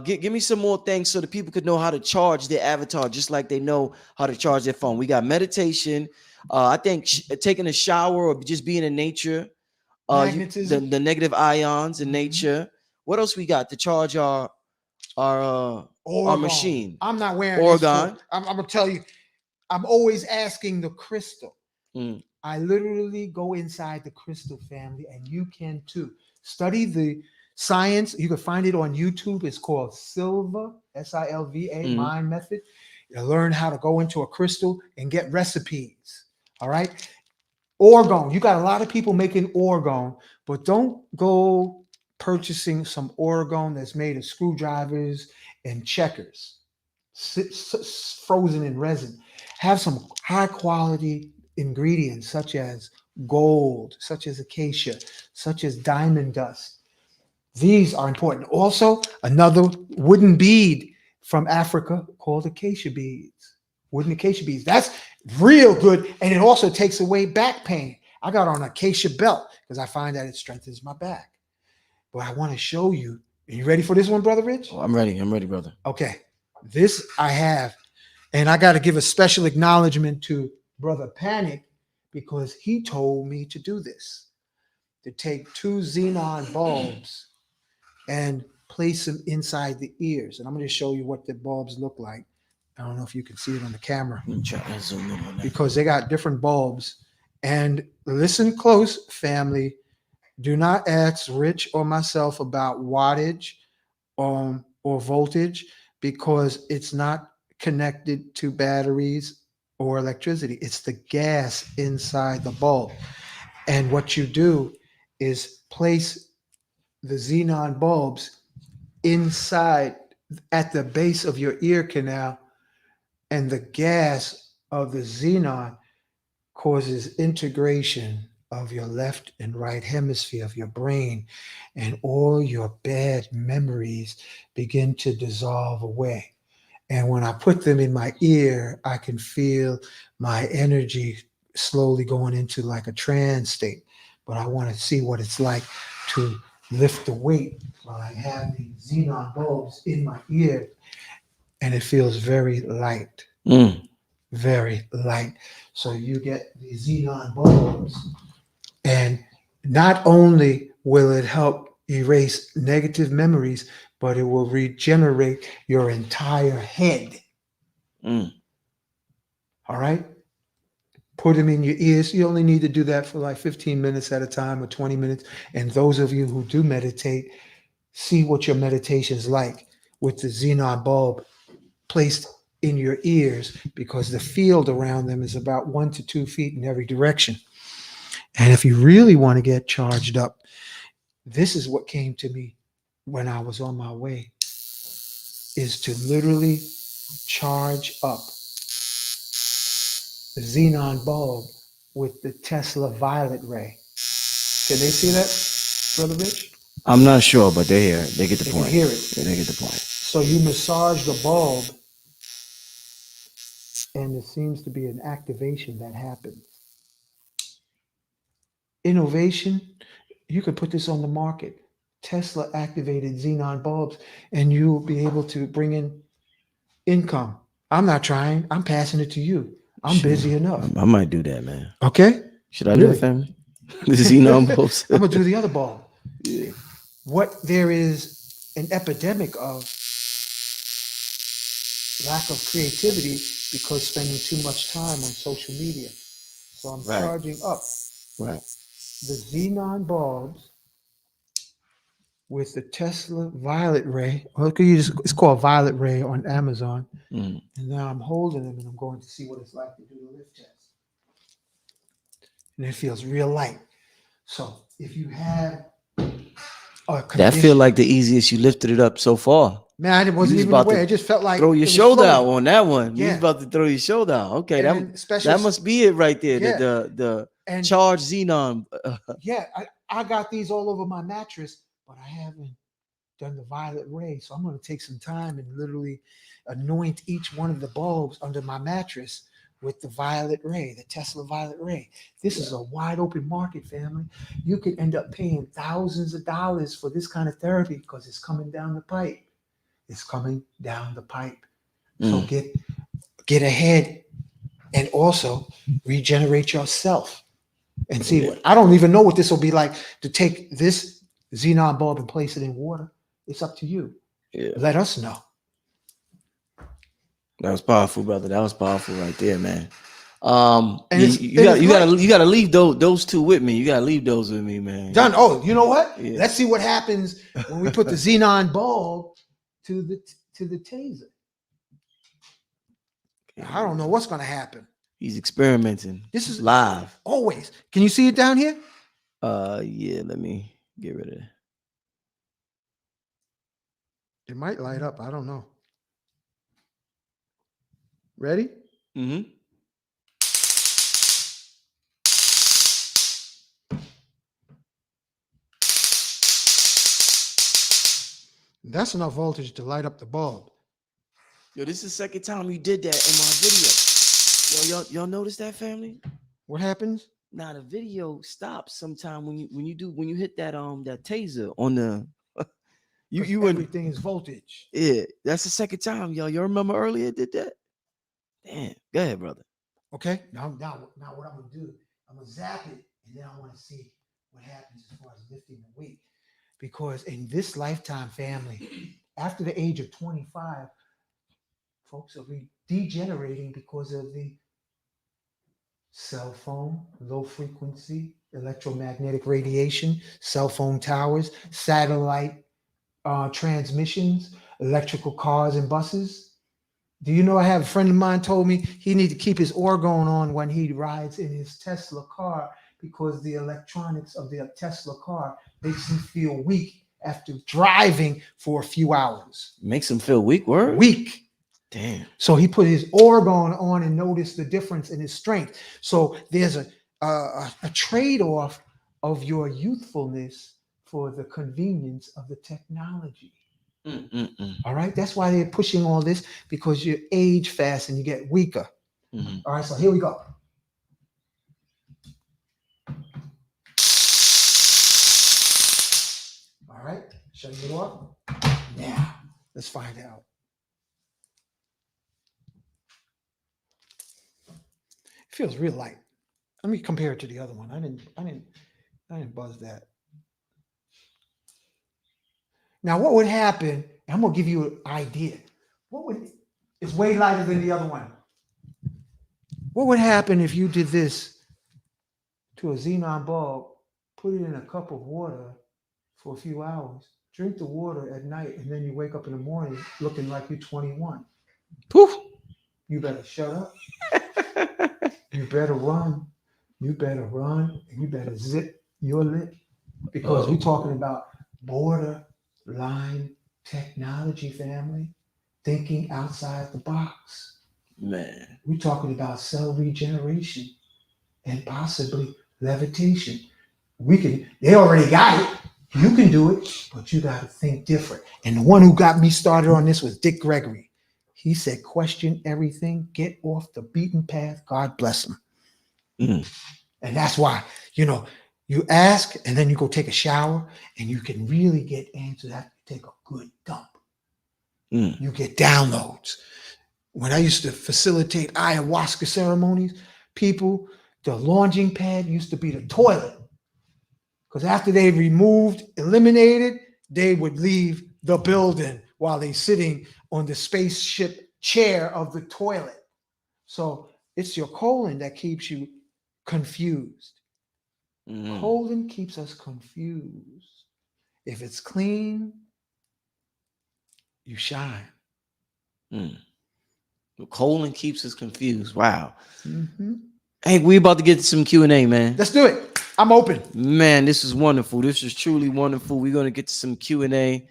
Give me some more things so the people could know how to charge their avatar, just like they know how to charge their phone. We got meditation. I think taking a shower or just being in nature. Magnetism. The negative ions in nature. What else we got to charge our machine? I'm not wearing Orgone. I'm gonna tell you. I'm always asking the crystal. I literally go inside the crystal family, and you can too. Study the science. You can find it on YouTube. It's called Silva, Silva, Mind Method. You learn how to go into a crystal and get recipes. All right. Orgone. You got a lot of people making orgone, but don't go purchasing some orgone that's made of screwdrivers and checkers, frozen in resin. Have some high quality ingredients such as gold, such as acacia, such as diamond dust. These are important. Also, another wooden bead from Africa called acacia beads. Wooden acacia beads. That's real good. And it also takes away back pain. I got on an acacia belt because I find that it strengthens my back. But I want to show you. Are you ready for this one, Brother Rich? Oh, I'm ready, brother. Okay. This I have. And I got to give a special acknowledgement to Brother Panic because he told me to do this. To take 2 xenon bulbs and place them inside the ears. And I'm going to show you what the bulbs look like. I don't know if you can see it on the camera. Because they got different bulbs. And listen close, family. Do not ask Rich or myself about wattage or voltage because it's not connected to batteries or electricity. It's the gas inside the bulb. And what you do is place the xenon bulbs inside at the base of your ear canal, and the gas of the xenon causes integration of your left and right hemisphere of your brain, and all your bad memories begin to dissolve away. And when I put them in my ear, I can feel my energy slowly going into like a trance state. But I want to see what it's like to lift the weight while I have the xenon bulbs in my ear. And it feels very light, very light. So you get the xenon bulbs, and not only will it help erase negative memories, but it will regenerate your entire head. All right? Put them in your ears. You only need to do that for like 15 minutes at a time or 20 minutes. And those of you who do meditate, see what your meditation is like with the xenon bulb placed in your ears, because the field around them is about 1 to 2 feet in every direction. And if you really want to get charged up, this is what came to me when I was on my way, is to literally charge up the xenon bulb with the Tesla violet ray. Can they see that, Brother Rich? I'm not sure, but they hear it. They get the point. Can hear it. Yeah, they get the point. So you massage the bulb, and there seems to be an activation that happens. Innovation, you could put this on the market. Tesla activated xenon bulbs, and you'll be able to bring in income. I'm not trying. I'm passing it to you. I'm busy enough. I might do that, man. Okay. Should I do it, family? The Xenon bulbs. I'm gonna do the other bulb. Yeah. What there is an epidemic of lack of creativity because spending too much time on social media. So I'm charging up the Xenon bulbs with the Tesla violet ray. Well, it's called violet ray on Amazon. And now I'm holding them and I'm going to see what it's like to do the lift test. And it feels real light. So if you have a condition, that feel like the easiest you lifted it up so far. Man, it wasn't even aware. It just felt like throw your shoulder out on that one. Yeah. You was about to throw your shoulder out. Okay, that must be it right there. Yeah. The charged Xenon. I got these all over my mattress, but I haven't done the violet ray. So I'm going to take some time and literally anoint each one of the bulbs under my mattress with the violet ray, the Tesla violet ray. This is a wide open market, family. You could end up paying thousands of dollars for this kind of therapy because it's coming down the pipe. It's coming down the pipe. So get ahead and also regenerate yourself and see what. I don't even know what this will be like to take this Xenon bulb and place it in water. It's up to you. Yeah. Let us know. That was powerful, brother. That was powerful right there, man. You gotta leave those two with me. You gotta leave those with me, man. Done. Oh, you know what? Yeah. Let's see what happens when we put the Xenon bulb to the taser. I don't know what's gonna happen. He's experimenting. This is live. Always. Can you see it down here? Yeah. Let me get rid of it. It might light up. I don't know. Ready? Mm-hmm. That's enough voltage to light up the bulb. Yo, this is the second time you did that in my video. Yo, y'all notice that, family? What happens? Now the video stops sometime when you hit that that taser on the everything is voltage. Yeah, that's the second time, y'all. You remember earlier it did that? Damn. Go ahead, brother. Okay. Now what I'm gonna do, I'm gonna zap it, and then I want to see what happens as far as lifting the weight. Because in this lifetime, family, after the age of 25, folks are degenerating because of the cell phone, low frequency, electromagnetic radiation, cell phone towers, satellite transmissions, electrical cars and buses. Do you know, I have a friend of mine told me he needs to keep his orgone on when he rides in his Tesla car because the electronics of the Tesla car makes him feel weak after driving for a few hours. Makes him feel weak, word? Weak. Damn. So he put his orgone on and noticed the difference in his strength. So there's a trade-off of your youthfulness for the convenience of the technology. All right, that's why they're pushing all this, because you age fast and you get weaker. All right, so here we go. All right, shut it off. Now let's find out. It feels real light. Let me compare it to the other one. I didn't buzz that. Now, what would happen? I'm gonna give you an idea. It's way lighter than the other one. What would happen if you did this to a Xenon bulb, put it in a cup of water for a few hours, drink the water at night, and then you wake up in the morning looking like you're 21? Poof! You better shut up. You better run. You better run, and you better zip your lip, because we're talking about borderline technology, family. Thinking outside the box. Man. We're talking about cell regeneration and possibly levitation. They already got it. You can do it, but you got to think different. And the one who got me started on this was Dick Gregory. He said, question everything, get off the beaten path. God bless him. And that's why, you ask and then you go take a shower and you can really get answers after you take a good dump. You get downloads. when I used to facilitate ayahuasca ceremonies, people, the launching pad used to be the toilet. Because after they eliminated, they would leave the building while they're sitting on the spaceship chair of the toilet. So it's your colon that keeps you confused. Colon keeps us confused. If it's clean, you shine. The colon keeps us confused. Wow. Hey, we about to get to some Q&A, man. Let's do it. I'm open. Man, this is wonderful. This is truly wonderful. We're going to get to some Q&A.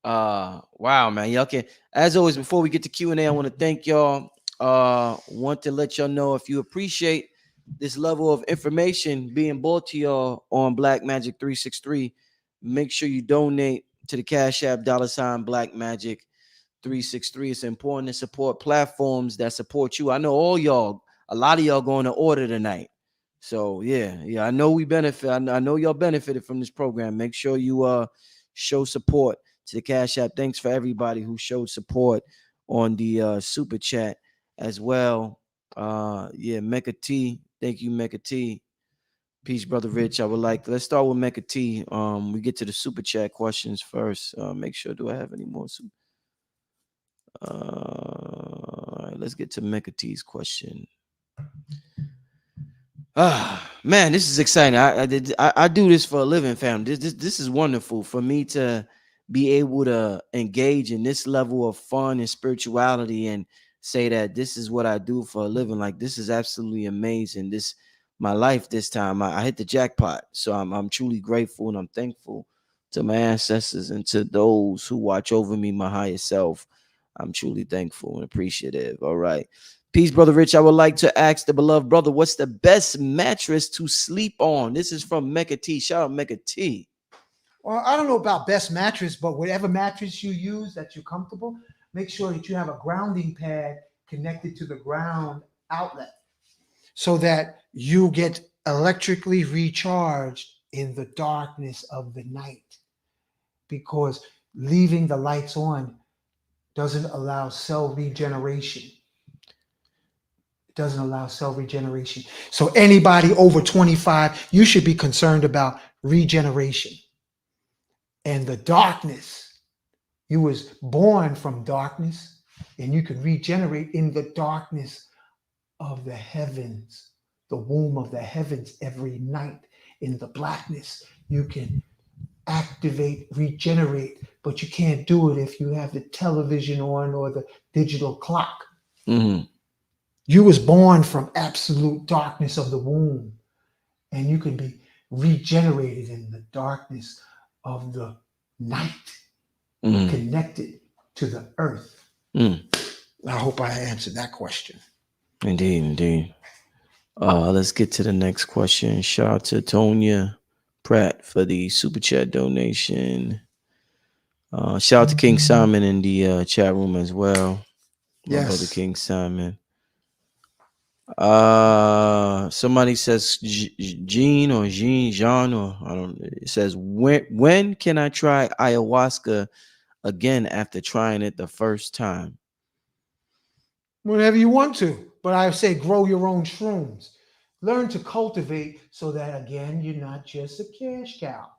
Wow, man. Y'all can, as always, before we get to Q&A, I want to thank y'all. Want to let y'all know if you appreciate this level of information being brought to y'all on Black Magic 363, make sure you donate to the Cash App $ Black Magic 363. It's important to support platforms that support you. I know a lot of y'all going to order tonight. So yeah, I know we benefit. I know y'all benefited from this program. Make sure you show support to the Cash App. Thanks for everybody who showed support on the super chat as well. Mecca T. Thank you, Mecca T. Peace, Brother Rich. Let's start with Mecca T. We get to the super chat questions first. Make sure, do I have any more? Let's get to Mecca T's question. Man, this is exciting. I do this for a living, fam. This is wonderful for me to be able to engage in this level of fun and spirituality and say that this is what I do for a living. Like, this is absolutely amazing. This my life this time. I hit the jackpot. So I'm truly grateful and I'm thankful to my ancestors and to those who watch over me, my higher self. I'm truly thankful and appreciative. All right. Peace, Brother Rich. I would like to ask the beloved brother, what's the best mattress to sleep on? This is from Mecca T. Shout out Mecca T. Well, I don't know about best mattress, but whatever mattress you use that you're comfortable, make sure that you have a grounding pad connected to the ground outlet so that you get electrically recharged in the darkness of the night. Because leaving the lights on doesn't allow cell regeneration. So anybody over 25, you should be concerned about regeneration. And the darkness, you was born from darkness, and you can regenerate in the darkness of the heavens, the womb of the heavens. Every night in the blackness, you can activate, regenerate, but you can't do it if you have the television on or the digital clock. You was born from absolute darkness of the womb, and you can be regenerated in the darkness of the night, connected to the earth. I hope I answered that question. Indeed. Let's get to the next question. Shout out to Tonya Pratt for the super chat donation. Shout out to King Simon in the chat room as well. Yes, brother King Simon. Somebody says Jean or Jean or I don't. It says when can I try ayahuasca again after trying it the first time? Whenever you want to, but I say grow your own shrooms. Learn to cultivate so that, again, you're not just a cash cow.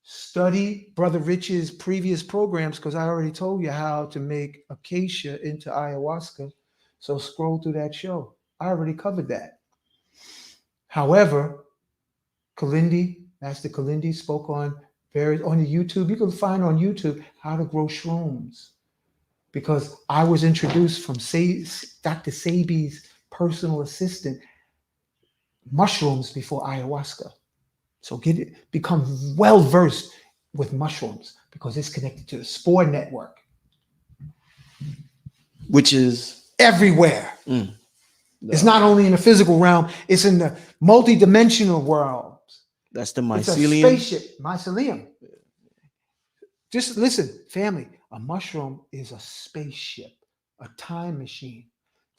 Study Brother Rich's previous programs, because I already told you how to make acacia into ayahuasca. So scroll through that show. I already covered that. However, Master Kalindi spoke on the YouTube. You can find on YouTube how to grow shrooms. Because I was introduced from Dr. Sebi's personal assistant, mushrooms before ayahuasca. So become well versed with mushrooms because it's connected to the spore network, which is everywhere. It's not only in the physical realm; it's in the multidimensional world. That's the mycelium. It's a spaceship, mycelium. Just listen, family. A mushroom is a spaceship, a time machine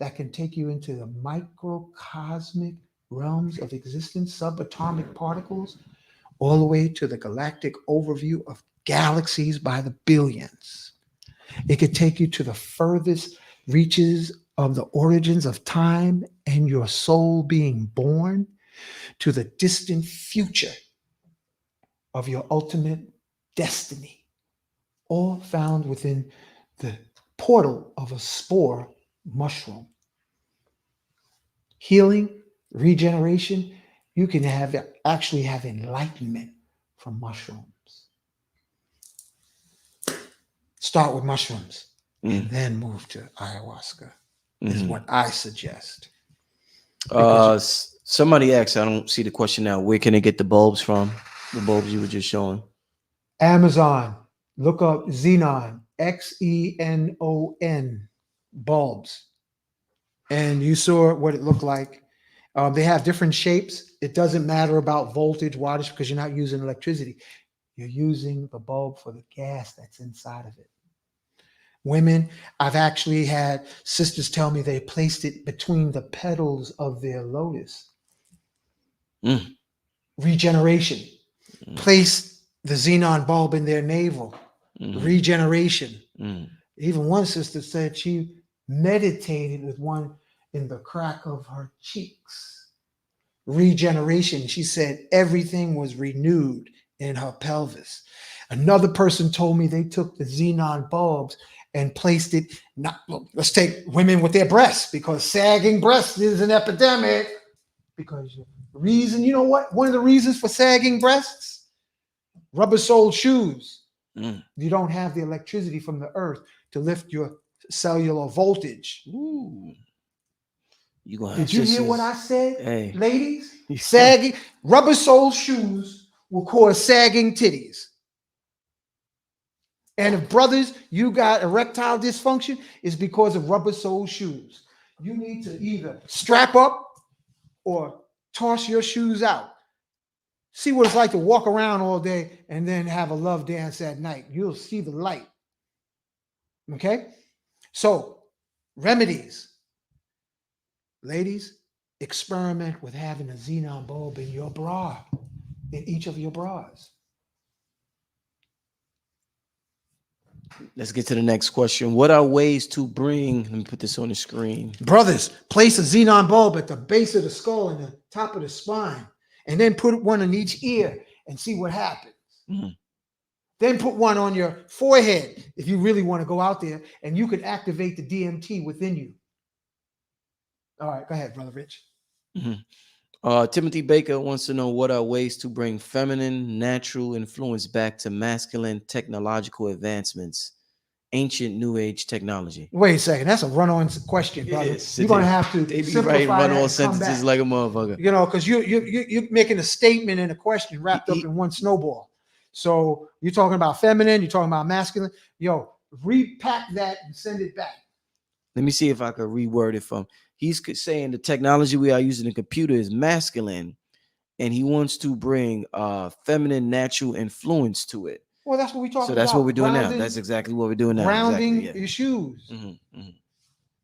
that can take you into the microcosmic realms of existence, subatomic particles, all the way to the galactic overview of galaxies by the billions. It could take you to the furthest reaches of the origins of time and your soul being born to the distant future of your ultimate destiny, all found within the portal of a spore mushroom. Healing, regeneration, you can actually have enlightenment from mushrooms. Start with mushrooms and then move to ayahuasca is what I suggest. Somebody asked, I don't see the question now, where can they get the bulbs from? The bulbs you were just showing. Amazon, look up Xenon, Xenon bulbs. And you saw what it looked like. They have different shapes. It doesn't matter about voltage, wattage, because you're not using electricity. You're using the bulb for the gas that's inside of it. Women, I've actually had sisters tell me they placed it between the petals of their lotus. Regeneration. Place the xenon bulb in their navel. Regeneration. Even one sister said she meditated with one in the crack of her cheeks. Regeneration. She said everything was renewed in her pelvis. Another person told me they took the xenon bulbs and placed it, let's take women with their breasts, because sagging breasts is an epidemic. Because reason, you know what? One of the reasons for sagging breasts, rubber-soled shoes. You don't have the electricity from the earth to lift your cellular voltage. Ooh. Did you hear what I said, hey. Ladies? Sagging, rubber-soled shoes will cause sagging titties. And if brothers, you got erectile dysfunction, it's because of rubber-soled shoes. You need to either strap up or toss your shoes out. See what it's like to walk around all day and then have a love dance at night. You'll see the light. Okay? So, remedies. Ladies, experiment with having a xenon bulb in your bra, in each of your bras. Let's get to the next question. What are ways to bring, let me put this on the screen. Brothers, place a xenon bulb at the base of the skull and the top of the spine, and then put one in each ear and see what happens. Then put one on your forehead if you really want to go out there, and you can activate the DMT within you. All right, go ahead, Brother Rich. Timothy Baker wants to know, what are ways to bring feminine, natural influence back to masculine technological advancements, ancient New Age technology? Wait a second, that's a run-on question, brother. You're gonna have to simplify run-on sentences like a motherfucker. You know, because you're making a statement and a question wrapped up in one snowball. So you're talking about feminine, you're talking about masculine. Yo, repack that and send it back. Let me see if I could reword it from. He's saying the technology we are using in the computer is masculine, and he wants to bring feminine, natural influence to it. Well, that's what we talking about. So that's what we're doing now. That's exactly what we're doing now. Grounding your shoes.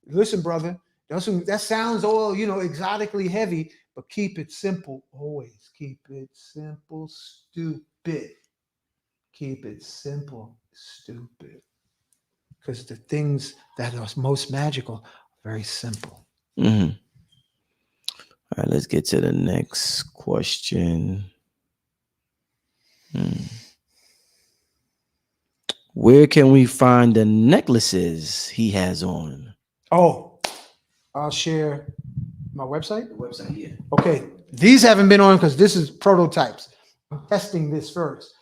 Listen, brother, that sounds all, exotically heavy, but keep it simple always. Keep it simple, stupid. Keep it simple, stupid. Because the things that are most magical are very simple. All right, let's get to the next question. Where can we find the necklaces he has on? Oh, I'll share my website. The website, yeah. Okay, these haven't been on because this is prototypes. I'm testing this first.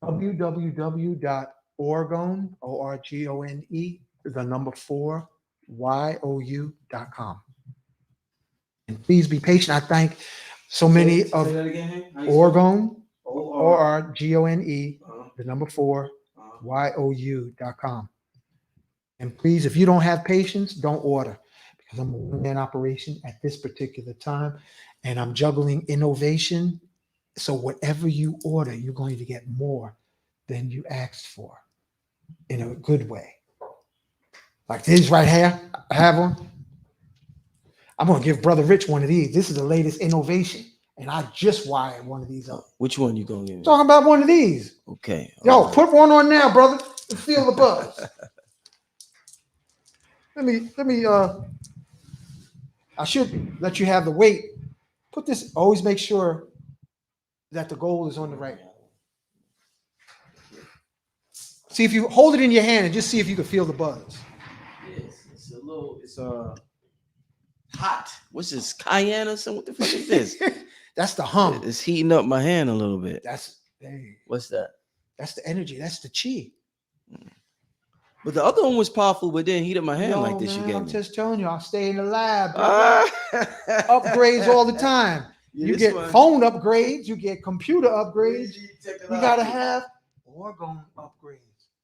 www.orgone, O-R-G-O-N-E, the number 4, YOU.com. And please be patient. I thank so many of Orgone, O-R-G-O-N-E, the number 4, YOU.com. And please, if you don't have patience, don't order, because I'm a one-man operation at this particular time, and I'm juggling innovation. So whatever you order, you're going to get more than you asked for in a good way. Like these right here, I have one. I'm going to give Brother Rich one of these. This is the latest innovation, and I just wired one of these up. Which one you going to give? Talking about one of these. Okay. Yo, put one on now, brother, and feel the buzz. Let me I should let you have the weight. Put this, always make sure that the gold is on the right. See if you hold it in your hand and just see if you can feel the buzz. It's a little, it's hot. What's this, cayenne or something? What the fuck is this? That's the hum. It's heating up my hand a little bit. Hey, what's that? That's the energy. That's the chi. But the other one was powerful, but didn't heat up my hand like this. Man, You gave I'm me. just telling you, I'll stay in the lab. Upgrades all the time. Yeah, you get phone upgrades, you get computer upgrades. You gotta have organ upgrades.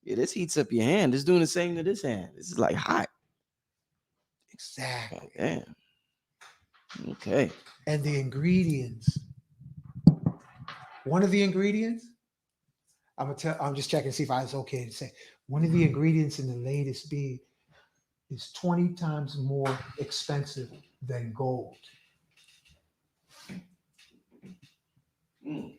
Yeah, this heats up your hand. It's doing the same to this hand. This is like hot. Exactly. Damn. Okay. And the ingredients. One of the ingredients, I'm just checking to see if it's okay to say. One of the ingredients in the latest bead is 20 times more expensive than gold. Mm.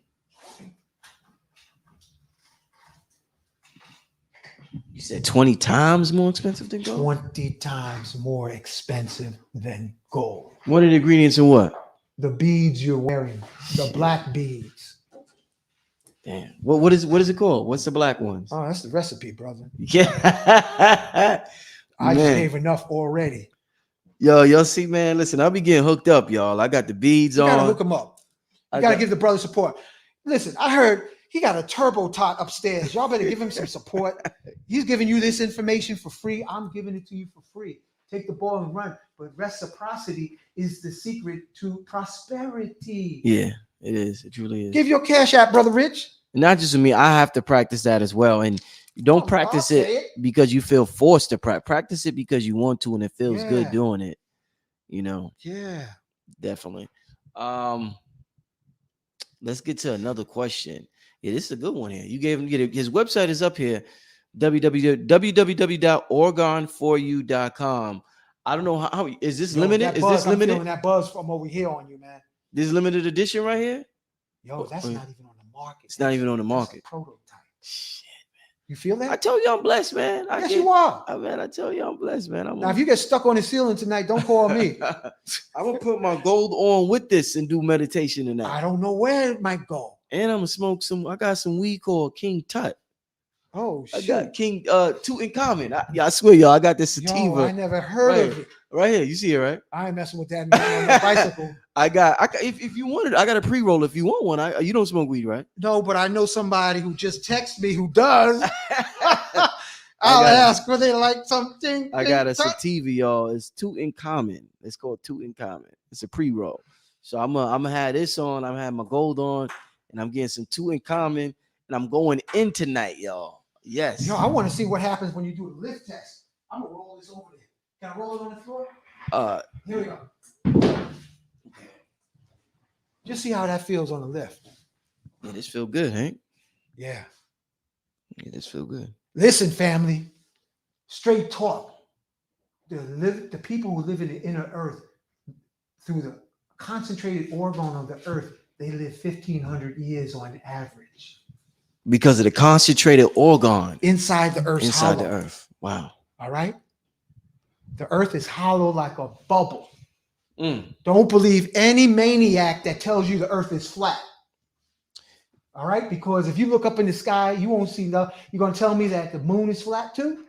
You said 20 times more expensive than gold? 20 times more expensive than gold. What are the ingredients in what? The beads you're wearing, the black beads. Damn. What is it called? What's the black ones? Oh, that's the recipe, brother. Yeah. I just gave enough already. Yo, y'all see, man, listen, I'll be getting hooked up, y'all. I got the beads on. You gotta hook them up. You gotta give the brother support. Listen, I heard he got a turbo tot upstairs. Y'all better give him some support. He's giving you this information for free. I'm giving it to you for free. Take the ball and run. But reciprocity is the secret to prosperity. Yeah, it is. It truly is. Give your cash app, Brother Rich. Not just me. I have to practice that as well. And you don't practice it because you feel forced to practice it because you want to and it feels good doing it. You know? Yeah. Definitely. Let's get to another question. Yeah, this is a good one here. You gave him his website is up here, www.organ4u.com. I don't know how is this limited? Is this limited? I'm feeling that buzz from over here on you, man. This limited edition right here? Yo, that's not even on the market. It's not even on the market. That's a prototype. Shit, man. You feel that? I told you I'm blessed, man. Yes, you are. Man, I tell you I'm blessed, man. Now, if you get stuck on the ceiling tonight, don't call me. I'm gonna put my gold on with this and do meditation tonight. I don't know where it might go. And I'm gonna smoke some. I got some weed called King Tut. Oh shit! I got King two in common. I swear, y'all, I got this sativa. Yo, I never heard of it. Right here, you see it, right? I ain't messing with that man on the bicycle. I got if you want it, I got a pre-roll if you want one. You don't smoke weed, right? No, but I know somebody who just texted me who does. I'll ask whether they like something. I got a sativa, y'all. It's two in common. It's called two in common. It's a pre-roll. So I'm gonna have this on. I'm gonna have my gold on, and I'm getting some two in common, and I'm going in tonight, y'all. Yes. Yo, I want to see what happens when you do a lift test. I'm gonna roll this over there. Can I roll it on the floor? Here we go. Just see how that feels on the lift. Yeah, this feel good, Hank. Yeah. Yeah, this feel good. Listen, family. Straight talk. The people who live in the inner earth, through the concentrated organ of the earth, they live 1,500 years on average. Because of the concentrated organ inside the earth. Inside the earth. Wow. All right. The earth is hollow like a bubble. Don't believe any maniac that tells you the earth is flat. All right. Because if you look up in the sky, you won't see nothing. You're going to tell me that the moon is flat too?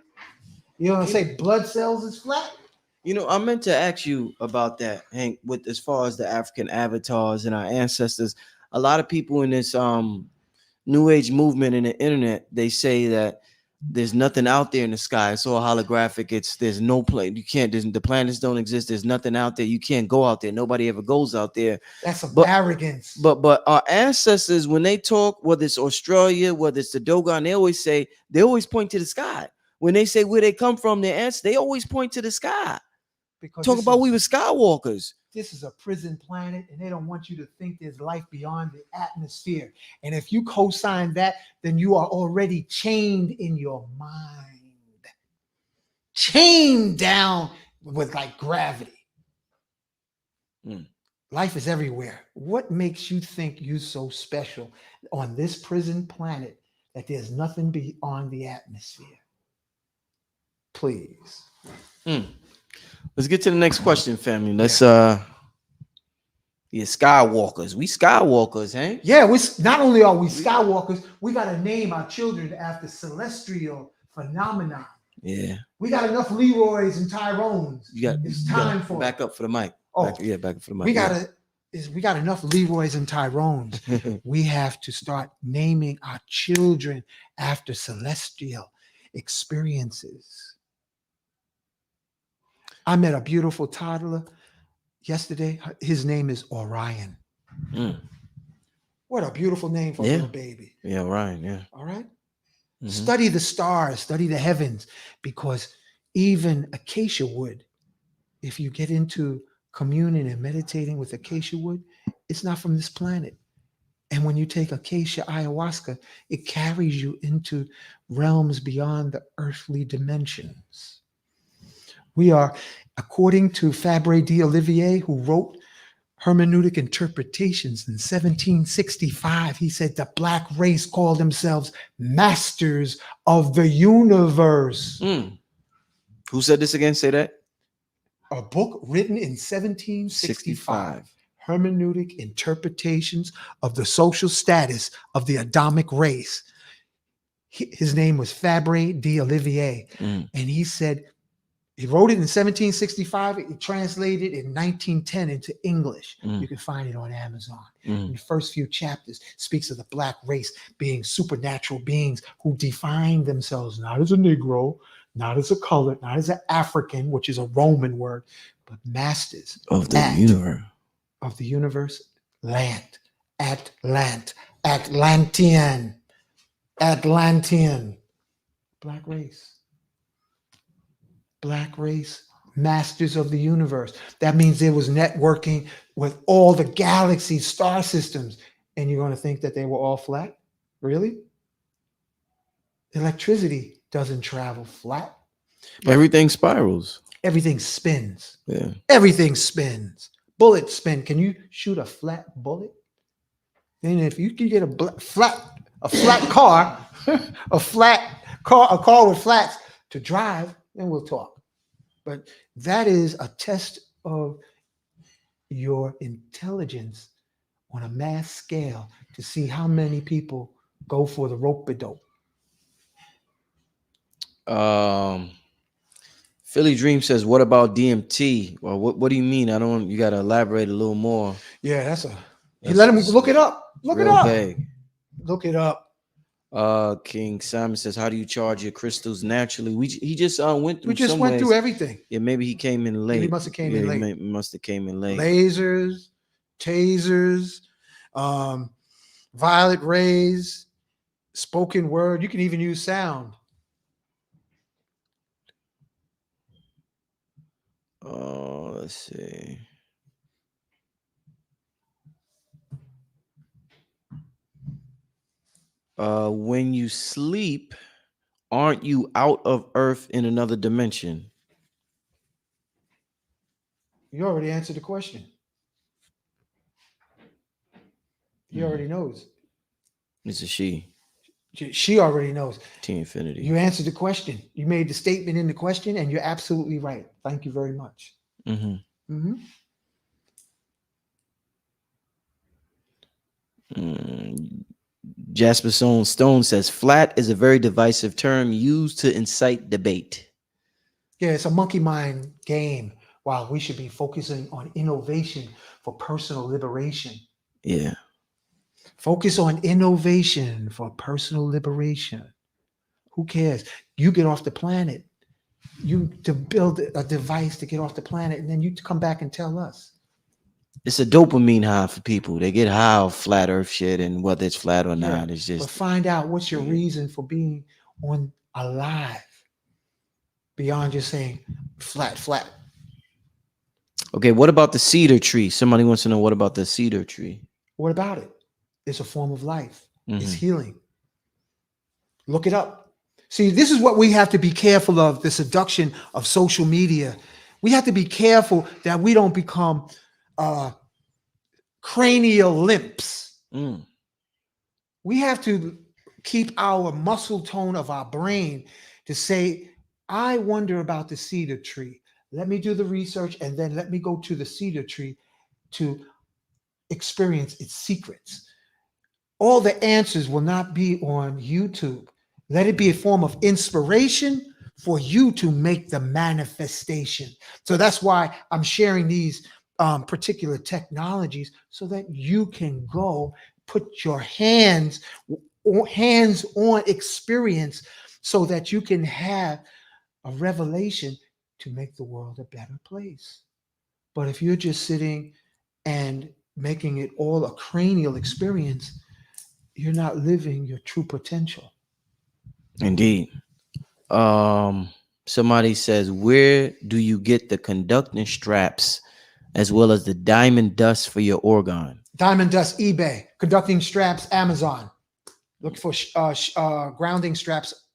You're going to say blood cells is flat? You know, I meant to ask you about that, Hank, with as far as the African avatars and our ancestors. A lot of people in this New Age movement in the internet, they say that there's nothing out there in the sky. It's all holographic. There's no place. You can't. The planets don't exist. There's nothing out there. You can't go out there. Nobody ever goes out there. That's arrogance. But our ancestors, when they talk, whether it's Australia, whether it's the Dogon, they always point to the sky. When they say where they come from, their ancestors, they always point to the sky. Because we were skywalkers. This is a prison planet, and they don't want you to think there's life beyond the atmosphere. And if you co-sign that, then you are already chained in your mind. Chained down with like gravity. Life is everywhere. What makes you think you're so special on this prison planet that there's nothing beyond the atmosphere? Please. Let's get to the next question, family. Let's Skywalkers. We Skywalkers, hey? Yeah, we not only are we Skywalkers, we got to name our children after celestial phenomena. Yeah. We got enough Leroys and Tyrones. It's time for back up for the mic. Oh, back up for the mic. We got enough Leroys and Tyrones. We have to start naming our children after celestial experiences. I met a beautiful toddler yesterday. His name is Orion. What a beautiful name for a little baby. Yeah, Orion. Yeah. All right. Study the stars, study the heavens, because even acacia wood, if you get into communing and meditating with acacia wood, it's not from this planet. And when you take acacia ayahuasca, it carries you into realms beyond the earthly dimensions. We are, according to Fabre d'Olivier, who wrote Hermeneutic Interpretations in 1765, he said the black race called themselves masters of the universe. Who said this again? Say that. A book written in 1765. Hermeneutic Interpretations of the Social Status of the Adamic Race. His name was Fabre d'Olivier. And he said, he wrote it in 1765. It translated in 1910 into English. You can find it on Amazon. In the first few chapters, speaks of the black race being supernatural beings who define themselves not as a Negro, not as a colored, not as an African, which is a Roman word, but masters of the universe. Of the universe, Atlantean. Black race. Black race, masters of the universe. That means there was networking with all the galaxies, star systems. And you're going to think that they were all flat? Really? Electricity doesn't travel flat. Everything spirals. Everything spins. Yeah. Everything spins. Bullets spin. Can you shoot a flat bullet? And if you can get a flat car, a car with flats to drive, then we'll talk. But that is a test of your intelligence on a mass scale to see how many people go for the rope-a-dope. Philly Dream says, what about DMT? Well, what do you mean? You got to elaborate a little more. Yeah, let him look it up. Look it up. Vague. Look it up. King Simon says, how do you charge your crystals naturally? He just went through. We just went through everything. Yeah, maybe he came in late. He must have came in late. He must have came in late. Lasers, tasers, violet rays, spoken word. You can even use sound. Let's see. When you sleep, aren't you out of Earth in another dimension? You already answered the question. He already knows. It's a she. She already knows. T Infinity. You answered the question. You made the statement in the question, and you're absolutely right. Thank you very much. Jasper Stone says, flat is a very divisive term used to incite debate. Yeah, it's a monkey mind game, while we should be focusing on innovation for personal liberation. Yeah. Focus on innovation for personal liberation. Who cares? You get off the planet. You to build a device to get off the planet, and then you come back and tell us. It's a dopamine high for people. They get high off flat Earth shit, and whether it's flat or not, it's just. But find out what's your reason for being alive beyond just saying flat. Okay, what about the cedar tree? Somebody wants to know, what about the cedar tree? What about it? It's a form of life. It's healing. Look it up. See, this is what we have to be careful of, the seduction of social media. We have to be careful that we don't become cranial limps. We have to keep our muscle tone of our brain to say I wonder about the cedar tree. Let me do the research and then let me go to the cedar tree to experience its secrets. All the answers will not be on YouTube. Let it be a form of inspiration for you to make the manifestation. So that's why I'm sharing these particular technologies so that you can go put your hands on experience so that you can have a revelation to make the world a better place. But if you're just sitting and making it all a cranial experience, you're not living your true potential. Indeed. Somebody says, where do you get the conducting straps as well as the diamond dust for your organ? Diamond dust, eBay. Conducting straps, Amazon. Look for grounding straps.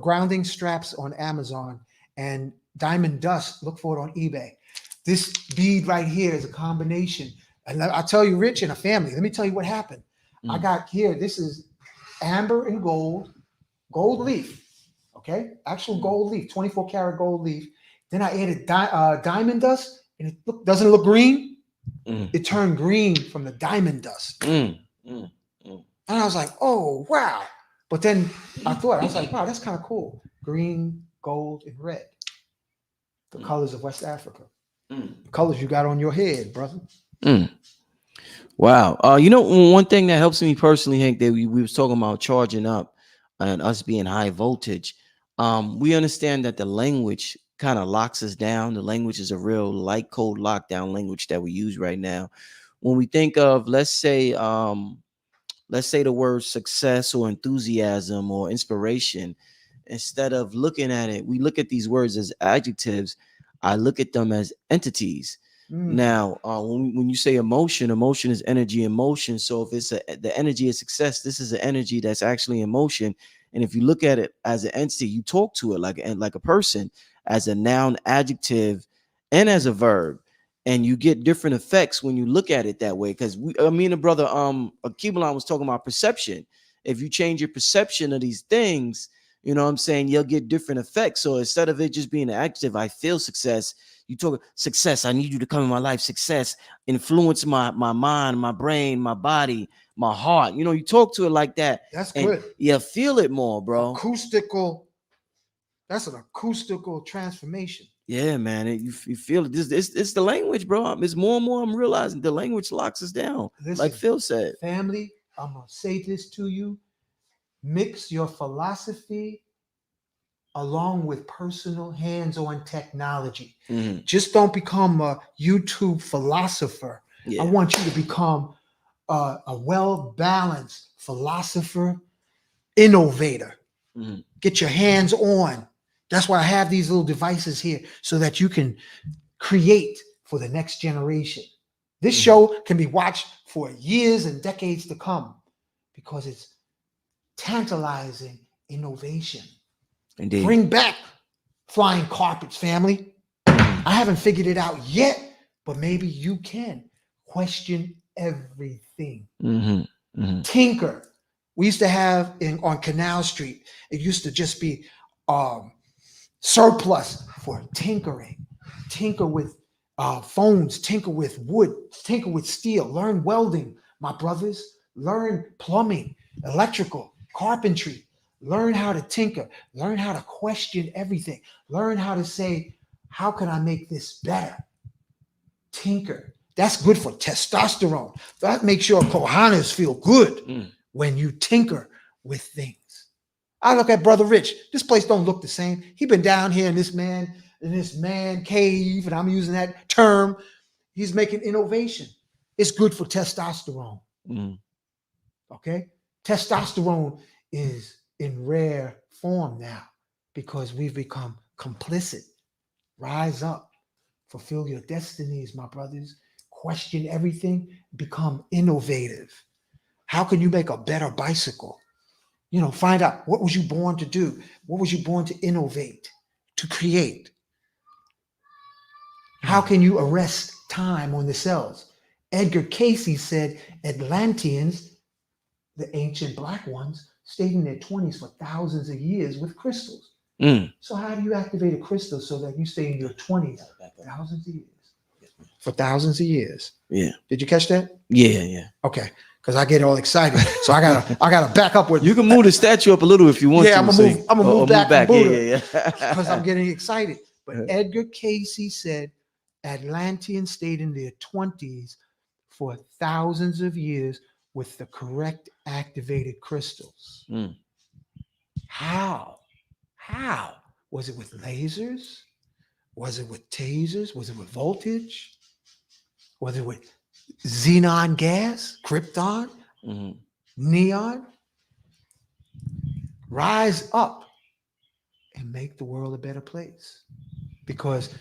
Grounding straps on Amazon, and diamond dust. Look for it on eBay. This bead right here is a combination. And I'll tell you, Rich, in a family. Let me tell you what happened. I got here. This is amber and gold leaf. Okay, actual gold leaf, 24 karat gold leaf. Then I added diamond dust, and it doesn't look green. It turned green from the diamond dust. And I was like, oh, wow. But then I was like, wow, that's kind of cool. Green, gold, and red. The colors of West Africa. The colors you got on your head, brother. Wow. One thing that helps me personally, Hank, that we was talking about charging up and us being high voltage. We understand that the language kind of locks us down. The language is a real light code lockdown language that we use right now. When we think of, let's say the word success or enthusiasm or inspiration, instead of looking at it, we look at these words as adjectives. I look at them as entities. Now, when you say emotion is energy in motion. So if it's the energy of success, this is an energy that's actually in motion. And if you look at it as an entity, you talk to it like a person, as a noun, adjective, and as a verb. And you get different effects when you look at it that way. Because me and the brother Akibalan was talking about perception. If you change your perception of these things, you know what I'm saying, you'll get different effects. So instead of it just being an adjective, I feel success, you talk success, I need you to come in my life, success, influence my mind, my brain, my body, my heart. You talk to it like that. That's good. You feel it more, bro. That's an acoustical transformation. Yeah, man. You feel it. It's the language, bro. It's more and more I'm realizing the language locks us down. Listen, like Phil said. Family, I'm going to say this to you. Mix your philosophy along with personal hands-on technology. Just don't become a YouTube philosopher. I want you to become a well-balanced philosopher, innovator. Get your hands on. That's why I have these little devices here so that you can create for the next generation. This show can be watched for years and decades to come because it's tantalizing innovation. Indeed. Bring back flying carpets, family. I haven't figured it out yet, but maybe you can. Question everything. Tinker. We used to have on Canal Street, it used to just be surplus for tinkering. Tinker with phones, tinker with wood, tinker with steel. Learn welding, my brothers. Learn plumbing, electrical, carpentry. Learn how to tinker. Learn how to question everything. Learn how to say, how can I make this better? Tinker. That's good for testosterone. That makes your cojones feel good when you tinker with things. I look at Brother Rich. This place don't look the same. He been down here in this man cave, and I'm using that term. He's making innovation. It's good for testosterone. Okay? Testosterone is in rare form now because we've become complicit. Rise up. Fulfill your destinies, my brothers. Question everything. Become innovative. How can you make a better bicycle? Find out what was you born to do? What was you born to innovate, to create? How can you arrest time on the cells? Edgar Cayce said Atlanteans, the ancient black ones, stayed in their 20s for thousands of years with crystals. So how do you activate a crystal so that you stay in your 20s, thousands of years? For thousands of years. Yeah. Did you catch that? Yeah. Okay. Because I get all excited. So I gotta back up with you can move the statue up a little if you want to. I'm gonna move back from Buddha. Yeah. Because I'm getting excited. But Edgar Cayce said Atlanteans stayed in their 20s for thousands of years with the correct activated crystals. How? Was it with lasers? Was it with tasers? Was it with voltage? Was it with xenon gas, krypton, neon? Rise up and make the world a better place. Because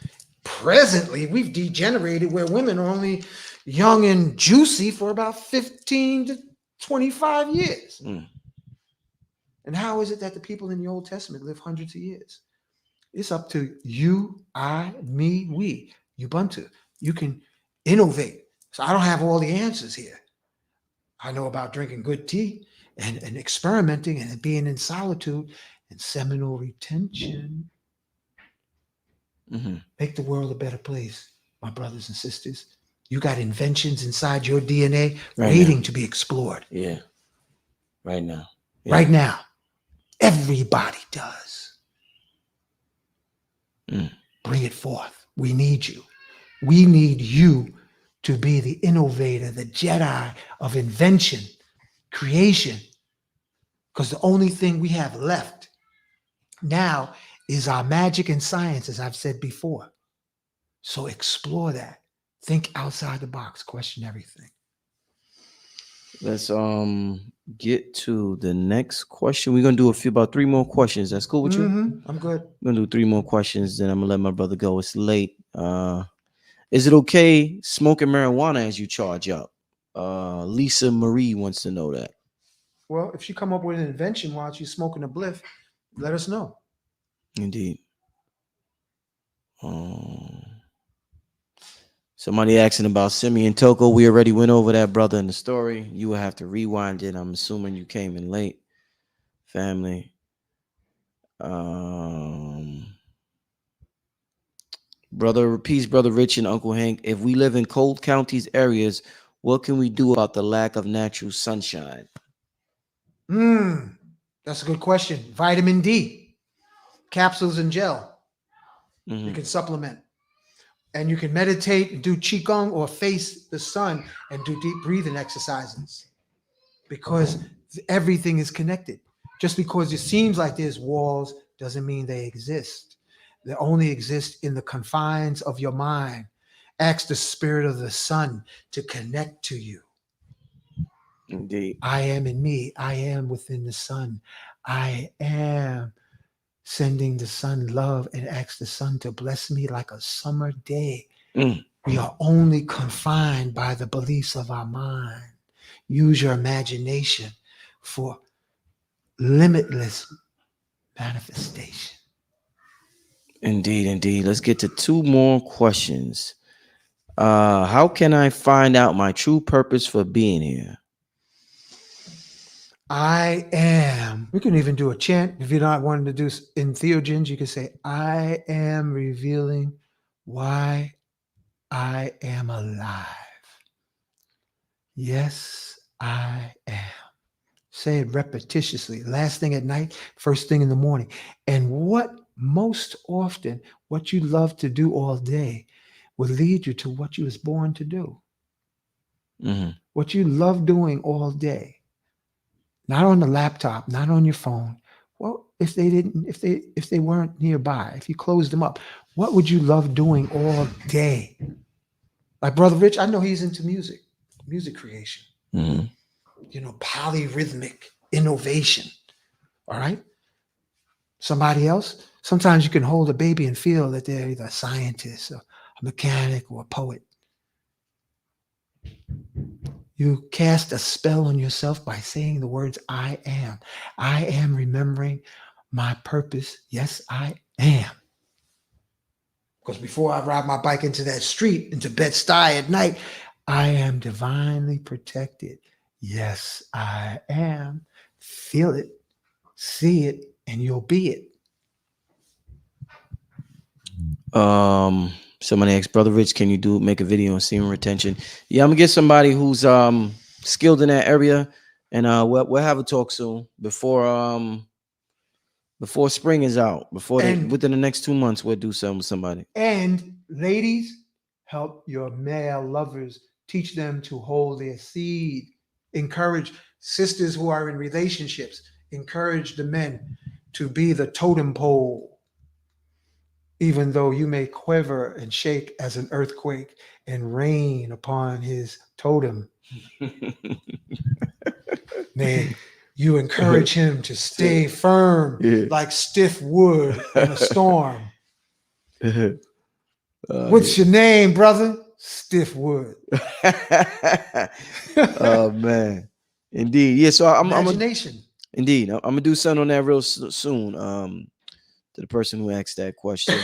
presently we've degenerated where women are only young and juicy for about 15 to 25 years. And how is it that the people in the Old Testament live hundreds of years? It's up to you, I, me, we, Ubuntu. You can innovate. So I don't have all the answers here. I know about drinking good tea and experimenting and being in solitude and seminal retention. Make the world a better place, my brothers and sisters. You got inventions inside your DNA waiting to be explored. Yeah. Right now. Yeah. Right now. Everybody does. Bring it forth. We need you. We need you to be the innovator, the Jedi of invention, creation. Because the only thing we have left now is our magic and science, as I've said before. So explore that. Think outside the box. Question everything. Let's get to the next question. We're gonna do about 3 more questions. That's cool with you? I'm good. I'm gonna do 3 more questions, then I'm gonna let my brother go. It's late. Is it okay smoking marijuana as you charge up? Lisa Marie wants to know that. Well, if you come up with an invention while she's smoking a bliff, let us know. Indeed. Somebody asking about Simeon Toko. We already went over that, brother, in the story. You will have to rewind it. I'm assuming you came in late. Family. Peace, brother Rich and Uncle Hank. If we live in cold counties areas, what can we do about the lack of natural sunshine? That's a good question. Vitamin D, capsules and gel. You can supplement. And you can meditate and do Qigong or face the sun and do deep breathing exercises. Because everything is connected. Just because it seems like there's walls doesn't mean they exist. They only exist in the confines of your mind. Ask the spirit of the sun to connect to you. Indeed. I am in me. I am within the sun. I am sending the sun love and ask the sun to bless me like a summer day. We are only confined by the beliefs of our mind. Use your imagination for limitless manifestation. Indeed. Let's get to 2 more questions. How can I find out my true purpose for being here? I am. We can even do a chant. If you're not wanting to do in theogens, you can say, I am revealing why I am alive. Yes, I am. Say it repetitiously. Last thing at night, first thing in the morning. And what you love to do all day will lead you to what you was born to do. What you love doing all day. Not on the laptop, not on your phone. Well, if they weren't nearby, if you closed them up, what would you love doing all day? Like Brother Rich, I know he's into music creation. Polyrhythmic innovation. All right. Somebody else, sometimes you can hold a baby and feel that they're either a scientist or a mechanic or a poet. You cast a spell on yourself by saying the words, I am. I am remembering my purpose. Yes, I am. Because before I ride my bike into that street, into Bed-Stuy at night, I am divinely protected. Yes, I am. Feel it, see it, and you'll be it. Somebody asked, Brother Rich, can you make a video on semen retention? Yeah, I'm gonna get somebody who's skilled in that area, and we'll have a talk soon before spring is out. Within the next 2 months, we'll do something with somebody. And ladies, help your male lovers, teach them to hold their seed. Encourage sisters who are in relationships, encourage the men to be the totem pole, even though you may quiver and shake as an earthquake and rain upon his totem. May you encourage him to stay firm like stiff wood in a storm. What's your name, brother? Stiff wood. Oh man, indeed. Yeah. So Imagination. Indeed, I'm gonna do something on that real soon. To the person who asked that question,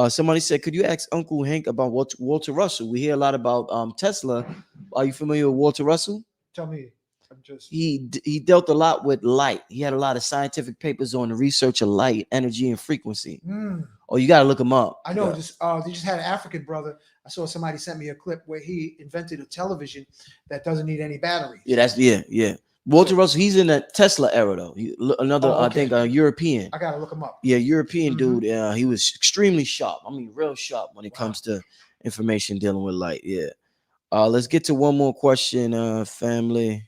somebody said, "Could you ask Uncle Hankh about Walter Russell? We hear a lot about Tesla. Are you familiar with Walter Russell? Tell me." He dealt a lot with light. He had a lot of scientific papers on the research of light, energy, and frequency. Oh, you gotta look him up. I know. They just had an African brother. I saw somebody sent me a clip where he invented a television that doesn't need any batteries. Yeah. Walter Russell, he's in the Tesla era though. I think European. I gotta look him up. Yeah, European dude. He was extremely sharp. I mean, real sharp when it comes to information dealing with light. Yeah. Let's get to one more question, family.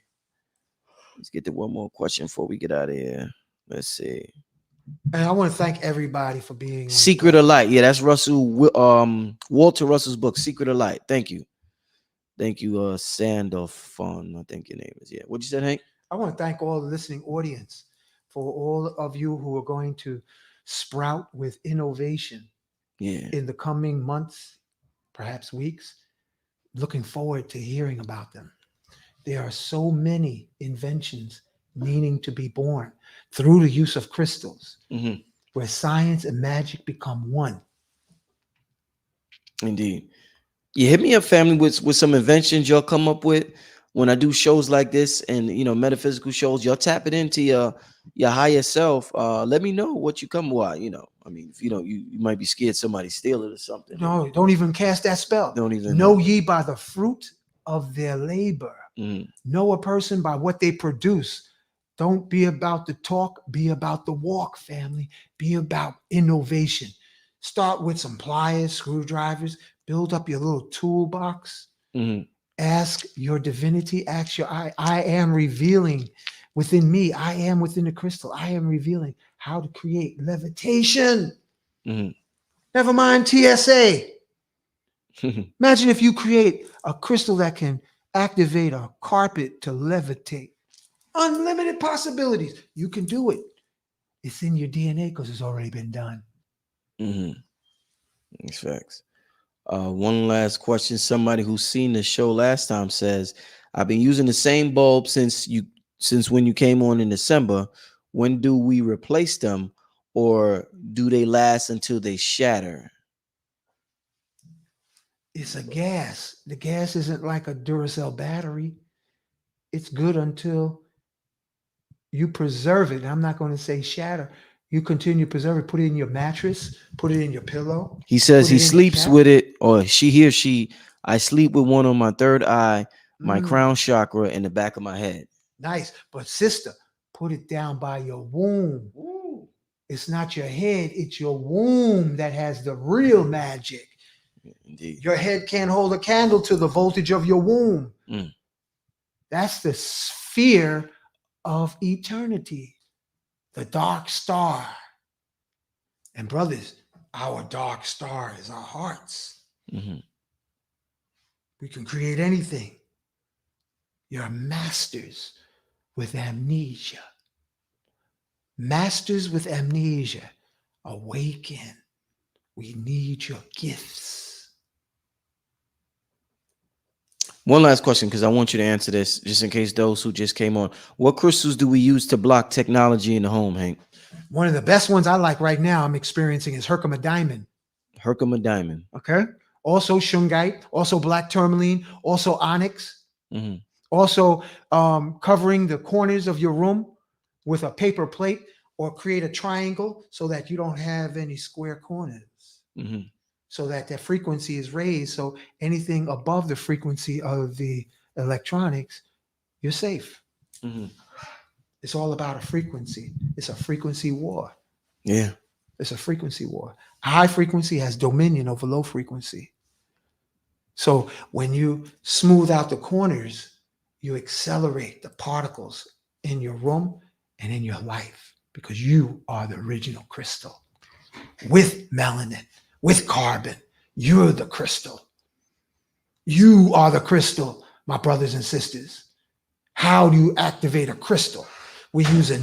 Let's get to one more question before we get out of here. Let's see. And I want to thank everybody for being Secret of Light. Yeah, that's Walter Russell's book, Secret of Light. Thank you, Sandalphon. I think your name is. Yeah. What'd you say, Hank? I want to thank all the listening audience for all of you who are going to sprout with innovation. Yeah. In the coming months, perhaps weeks. Looking forward to hearing about them. There are so many inventions needing to be born through the use of crystals, where science and magic become one. Indeed. You hit me up, family, with some inventions y'all come up with when I do shows like this, and metaphysical shows. Y'all tap it into your higher self. Let me know what you come with. I mean, if you might be scared somebody steal it or something. No, don't even cast that spell. Don't even know ye by the fruit of their labor. Know a person by what they produce. Don't be about the talk, be about the walk, family. Be about innovation. Start with some pliers, screwdrivers, build up your little toolbox. Ask your divinity, ask your I am revealing within me. I am within the crystal. I am revealing how to create levitation. Never mind TSA. Imagine if you create a crystal that can activate a carpet to levitate. Unlimited possibilities. You can do it. It's in your DNA because it's already been done. That's facts. One last question. Somebody who's seen the show last time says, I've been using the same bulb since when you came on in December. When do we replace them, or do they last until they shatter? It's a gas. The gas isn't like a Duracell battery. It's good until you preserve it. I'm not going to say shatter. You continue to preserve it. Put it in your mattress. Put it in your pillow. He says he sleeps with it, or she. I sleep with one on my third eye, my crown chakra, in the back of my head. Nice. But sister, put it down by your womb. Ooh. It's not your head. It's your womb that has the real magic. Indeed. Your head can't hold a candle to the voltage of your womb. That's the sphere of eternity, the dark star. And brothers, our dark star is our hearts. We can create anything. You're masters with amnesia. Masters with amnesia, awaken. We need your gifts. One last question, because I want you to answer this, just in case those who just came on. What crystals do we use to block technology in the home, Hank? One of the best ones I like right now I'm experiencing is Herkimer diamond. Herkimer diamond. Okay. Also shungite, also black tourmaline, also onyx. Also covering the corners of your room with a paper plate, or create a triangle so that you don't have any square corners. so that the frequency is raised. So anything above the frequency of the electronics, you're safe. Mm-hmm. It's all about a frequency. It's a frequency war. Yeah. It's a frequency war. High frequency has dominion over low frequency. So when you smooth out the corners, you accelerate the particles in your room and in your life, because you are the original crystal with melanin, with carbon. You're the crystal. You are the crystal, my brothers and sisters. How do you activate a crystal? We use a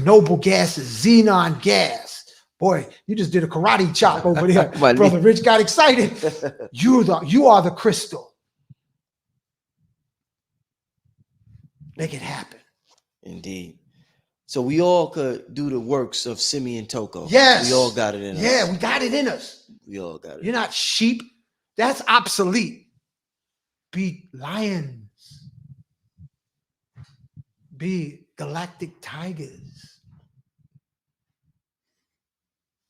noble gas, a xenon gas. Boy, you just did a karate chop over there. Brother Rich got excited. You are the crystal. Make it happen. Indeed. So we all could do the works of Simeon Toko. Yes. We all got it in us. Yeah, we got it in us. We all got it. You're not sheep. That's obsolete. Be lions. Be galactic tigers.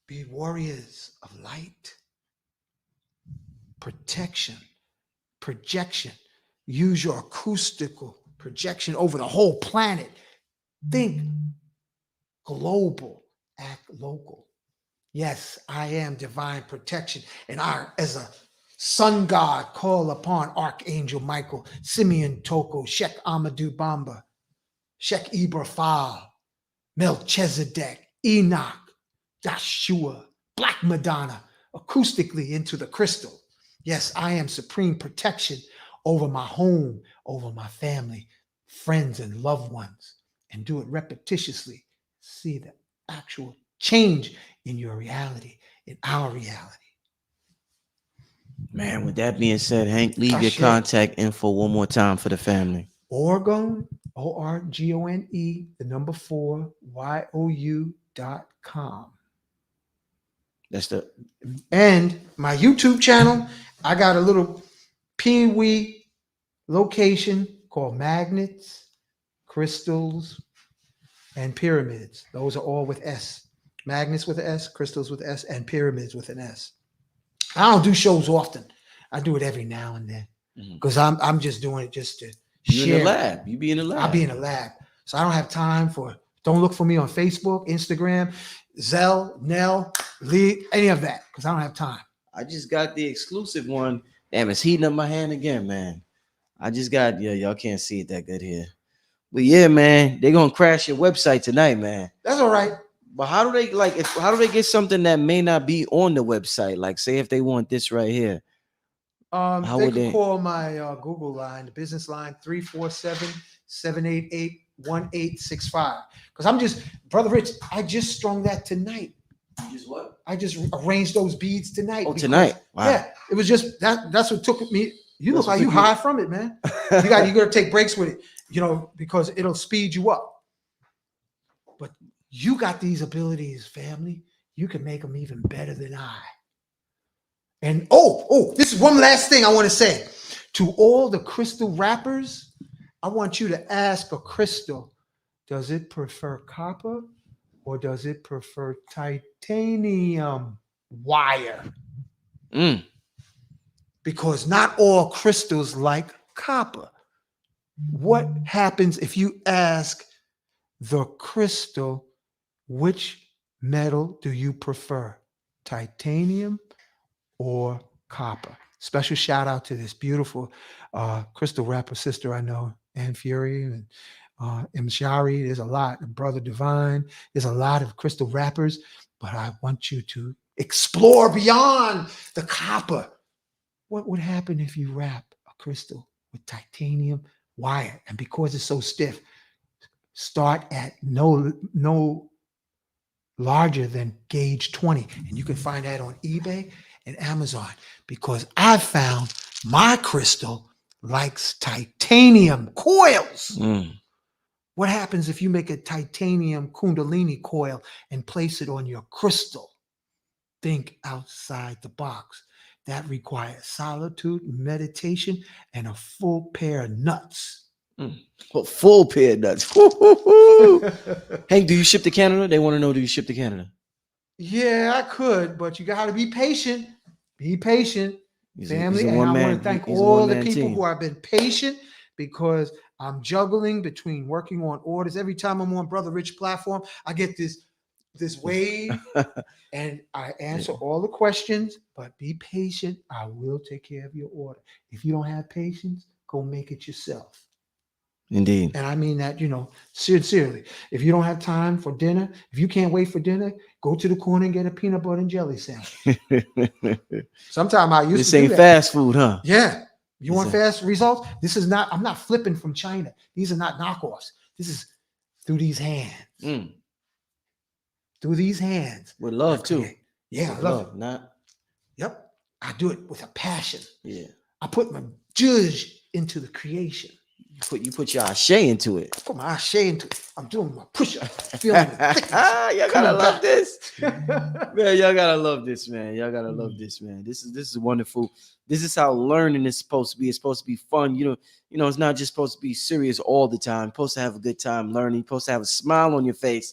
Be warriors of light. Protection. Projection. Use your acoustical projection over the whole planet. Think global, act local. Yes, I am divine protection. And I, as a sun god, call upon Archangel Michael, Simeon Toko, Shek Amadou Bamba, Shek Ibrafal, Melchizedek, Enoch, Joshua, Black Madonna, acoustically into the crystal. Yes, I am supreme protection over my home, over my family, friends, and loved ones, and do it repetitiously. See the actual change in your reality, in our reality. Man, with that being said, Hank, leave your contact info one more time for the family. Orgone, ORGONE, the number 4, YOU.com. That's the. And my YouTube channel, I got a little pee-wee location called Magnets, Crystals, and Pyramids. Those are all with S. Magnets with an S, crystals with S, and pyramids with an S. I don't do shows often. I do it every now and then because I'm just doing it just to you share. In the lab. You be in the lab. I'll be in the lab. So I don't have time for, don't look for me on Facebook, Instagram, Zelle, Nell, Lee, any of that, because I don't have time. I just got the exclusive one. Damn, it's heating up my hand again, man. I just got, y'all can't see it that good here. But yeah, man, they're gonna crash your website tonight, man. That's all right. But how do they how do they get something that may not be on the website? Like, say if they want this right here. They can call my Google line, the business line, 347-788-1865. Because I'm just, Brother Rich, I just strung that tonight. You just what? I just arranged those beads tonight. Oh, tonight. Wow. Yeah, it was just that's what took me. You look like you high from it, man. You got to take breaks with it, because it'll speed you up. But you got these abilities, family. You can make them even better than I. And this is one last thing I want to say to all the crystal rappers. I want you to ask a crystal, does it prefer copper or does it prefer titanium wire? Because not all crystals like copper. What happens if you ask the crystal, which metal do you prefer, titanium or copper? Special shout out to this beautiful crystal rapper sister I know, Ann Fury and M. Shari. There's a lot, Brother Divine. There's a lot of crystal rappers, but I want you to explore beyond the copper. What would happen if you wrap a crystal with titanium wire? And because it's so stiff, start at no larger than gauge 20. And you can find that on eBay and Amazon, because I found my crystal likes titanium coils. What happens if you make a titanium kundalini coil and place it on your crystal? Think outside the box. That requires solitude, meditation, and a full pair of nuts. A full pair of nuts. Hank, do you ship to Canada? They want to know, do you ship to Canada? Yeah, I could, but you got to be patient. Be patient, family. And I want to thank he's a all the one-man people team. who have been patient, because I'm juggling between working on orders. Every time I'm on Brother Rich platform, I get this wave and I answer all the questions, but be patient. I will take care of your order. If you don't have patience, go make it yourself. Indeed. And I mean that, sincerely. If you don't have time for dinner, if you can't wait for dinner, go to the corner and get a peanut butter and jelly sandwich. Sometimes I used this to do ain't that. fast food, huh? Yeah. You want fast results? This is not, I'm not flipping from China. These are not knockoffs. This is through these hands. Through these hands. With love, too. Yeah, with I love it. Not. Yep. I do it with a passion. Yeah. I put my judge into the creation. You put your ashe into it. I put my ashe into it. I'm doing my push-up. Feeling the thickness. Y'all gotta love this. Man, y'all gotta love this, man. Y'all gotta love this, man. This is wonderful. This is how learning is supposed to be. It's supposed to be fun. It's not just supposed to be serious all the time. You're supposed to have a good time learning. You're supposed to have a smile on your face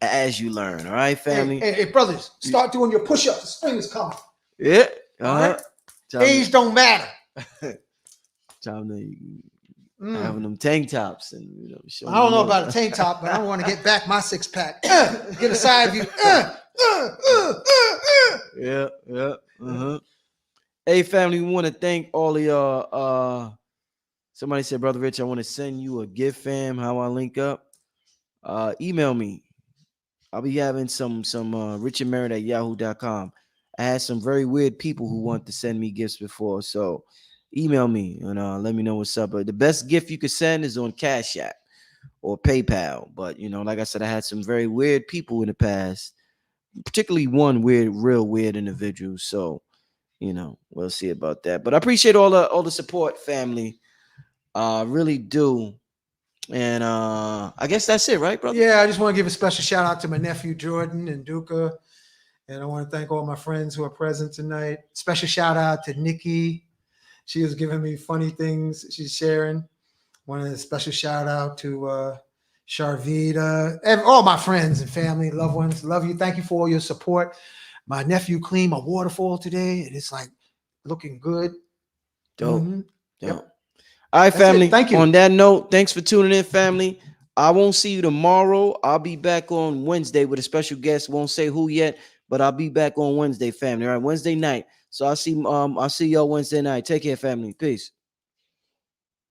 as you learn. All right, family. Hey, brothers, start doing your push-ups. The spring is coming. Yeah. All right. Age don't matter. Time to having them tank tops and I don't know about a tank top, but I want to get back my six pack. Get a side view. Yeah. Hey, family, we want to thank all of y'all. Somebody said, Brother Rich, I want to send you a gift, fam. How I link up? Email me. I'll be having some richandmerit@yahoo.com. I had some very weird people who want to send me gifts before, so email me and let me know what's up. But the best gift you could send is on Cash App or PayPal. But like I said, I had some very weird people in the past, particularly one real weird individual. So we'll see about that. But I appreciate all the support, family. I really do. And I guess that's it, right, brother? Yeah, I just want to give a special shout out to my nephew Jordan and Duca. And I want to thank all my friends who are present tonight. Special shout out to Nikki. She was giving me funny things she's sharing. Want a special shout out to Sharvita and all my friends and family, loved ones. Love you. Thank you for all your support. My nephew cleaned my waterfall today, and it's like looking good. Dope. Mm-hmm. Yep. All right, family. Thank you. On that note, thanks for tuning in, family. I won't see you tomorrow. I'll be back on Wednesday with a special guest. Won't say who yet, but I'll be back on Wednesday, family. All right, Wednesday night. So I'll see y'all Wednesday night. Take care, family. Peace.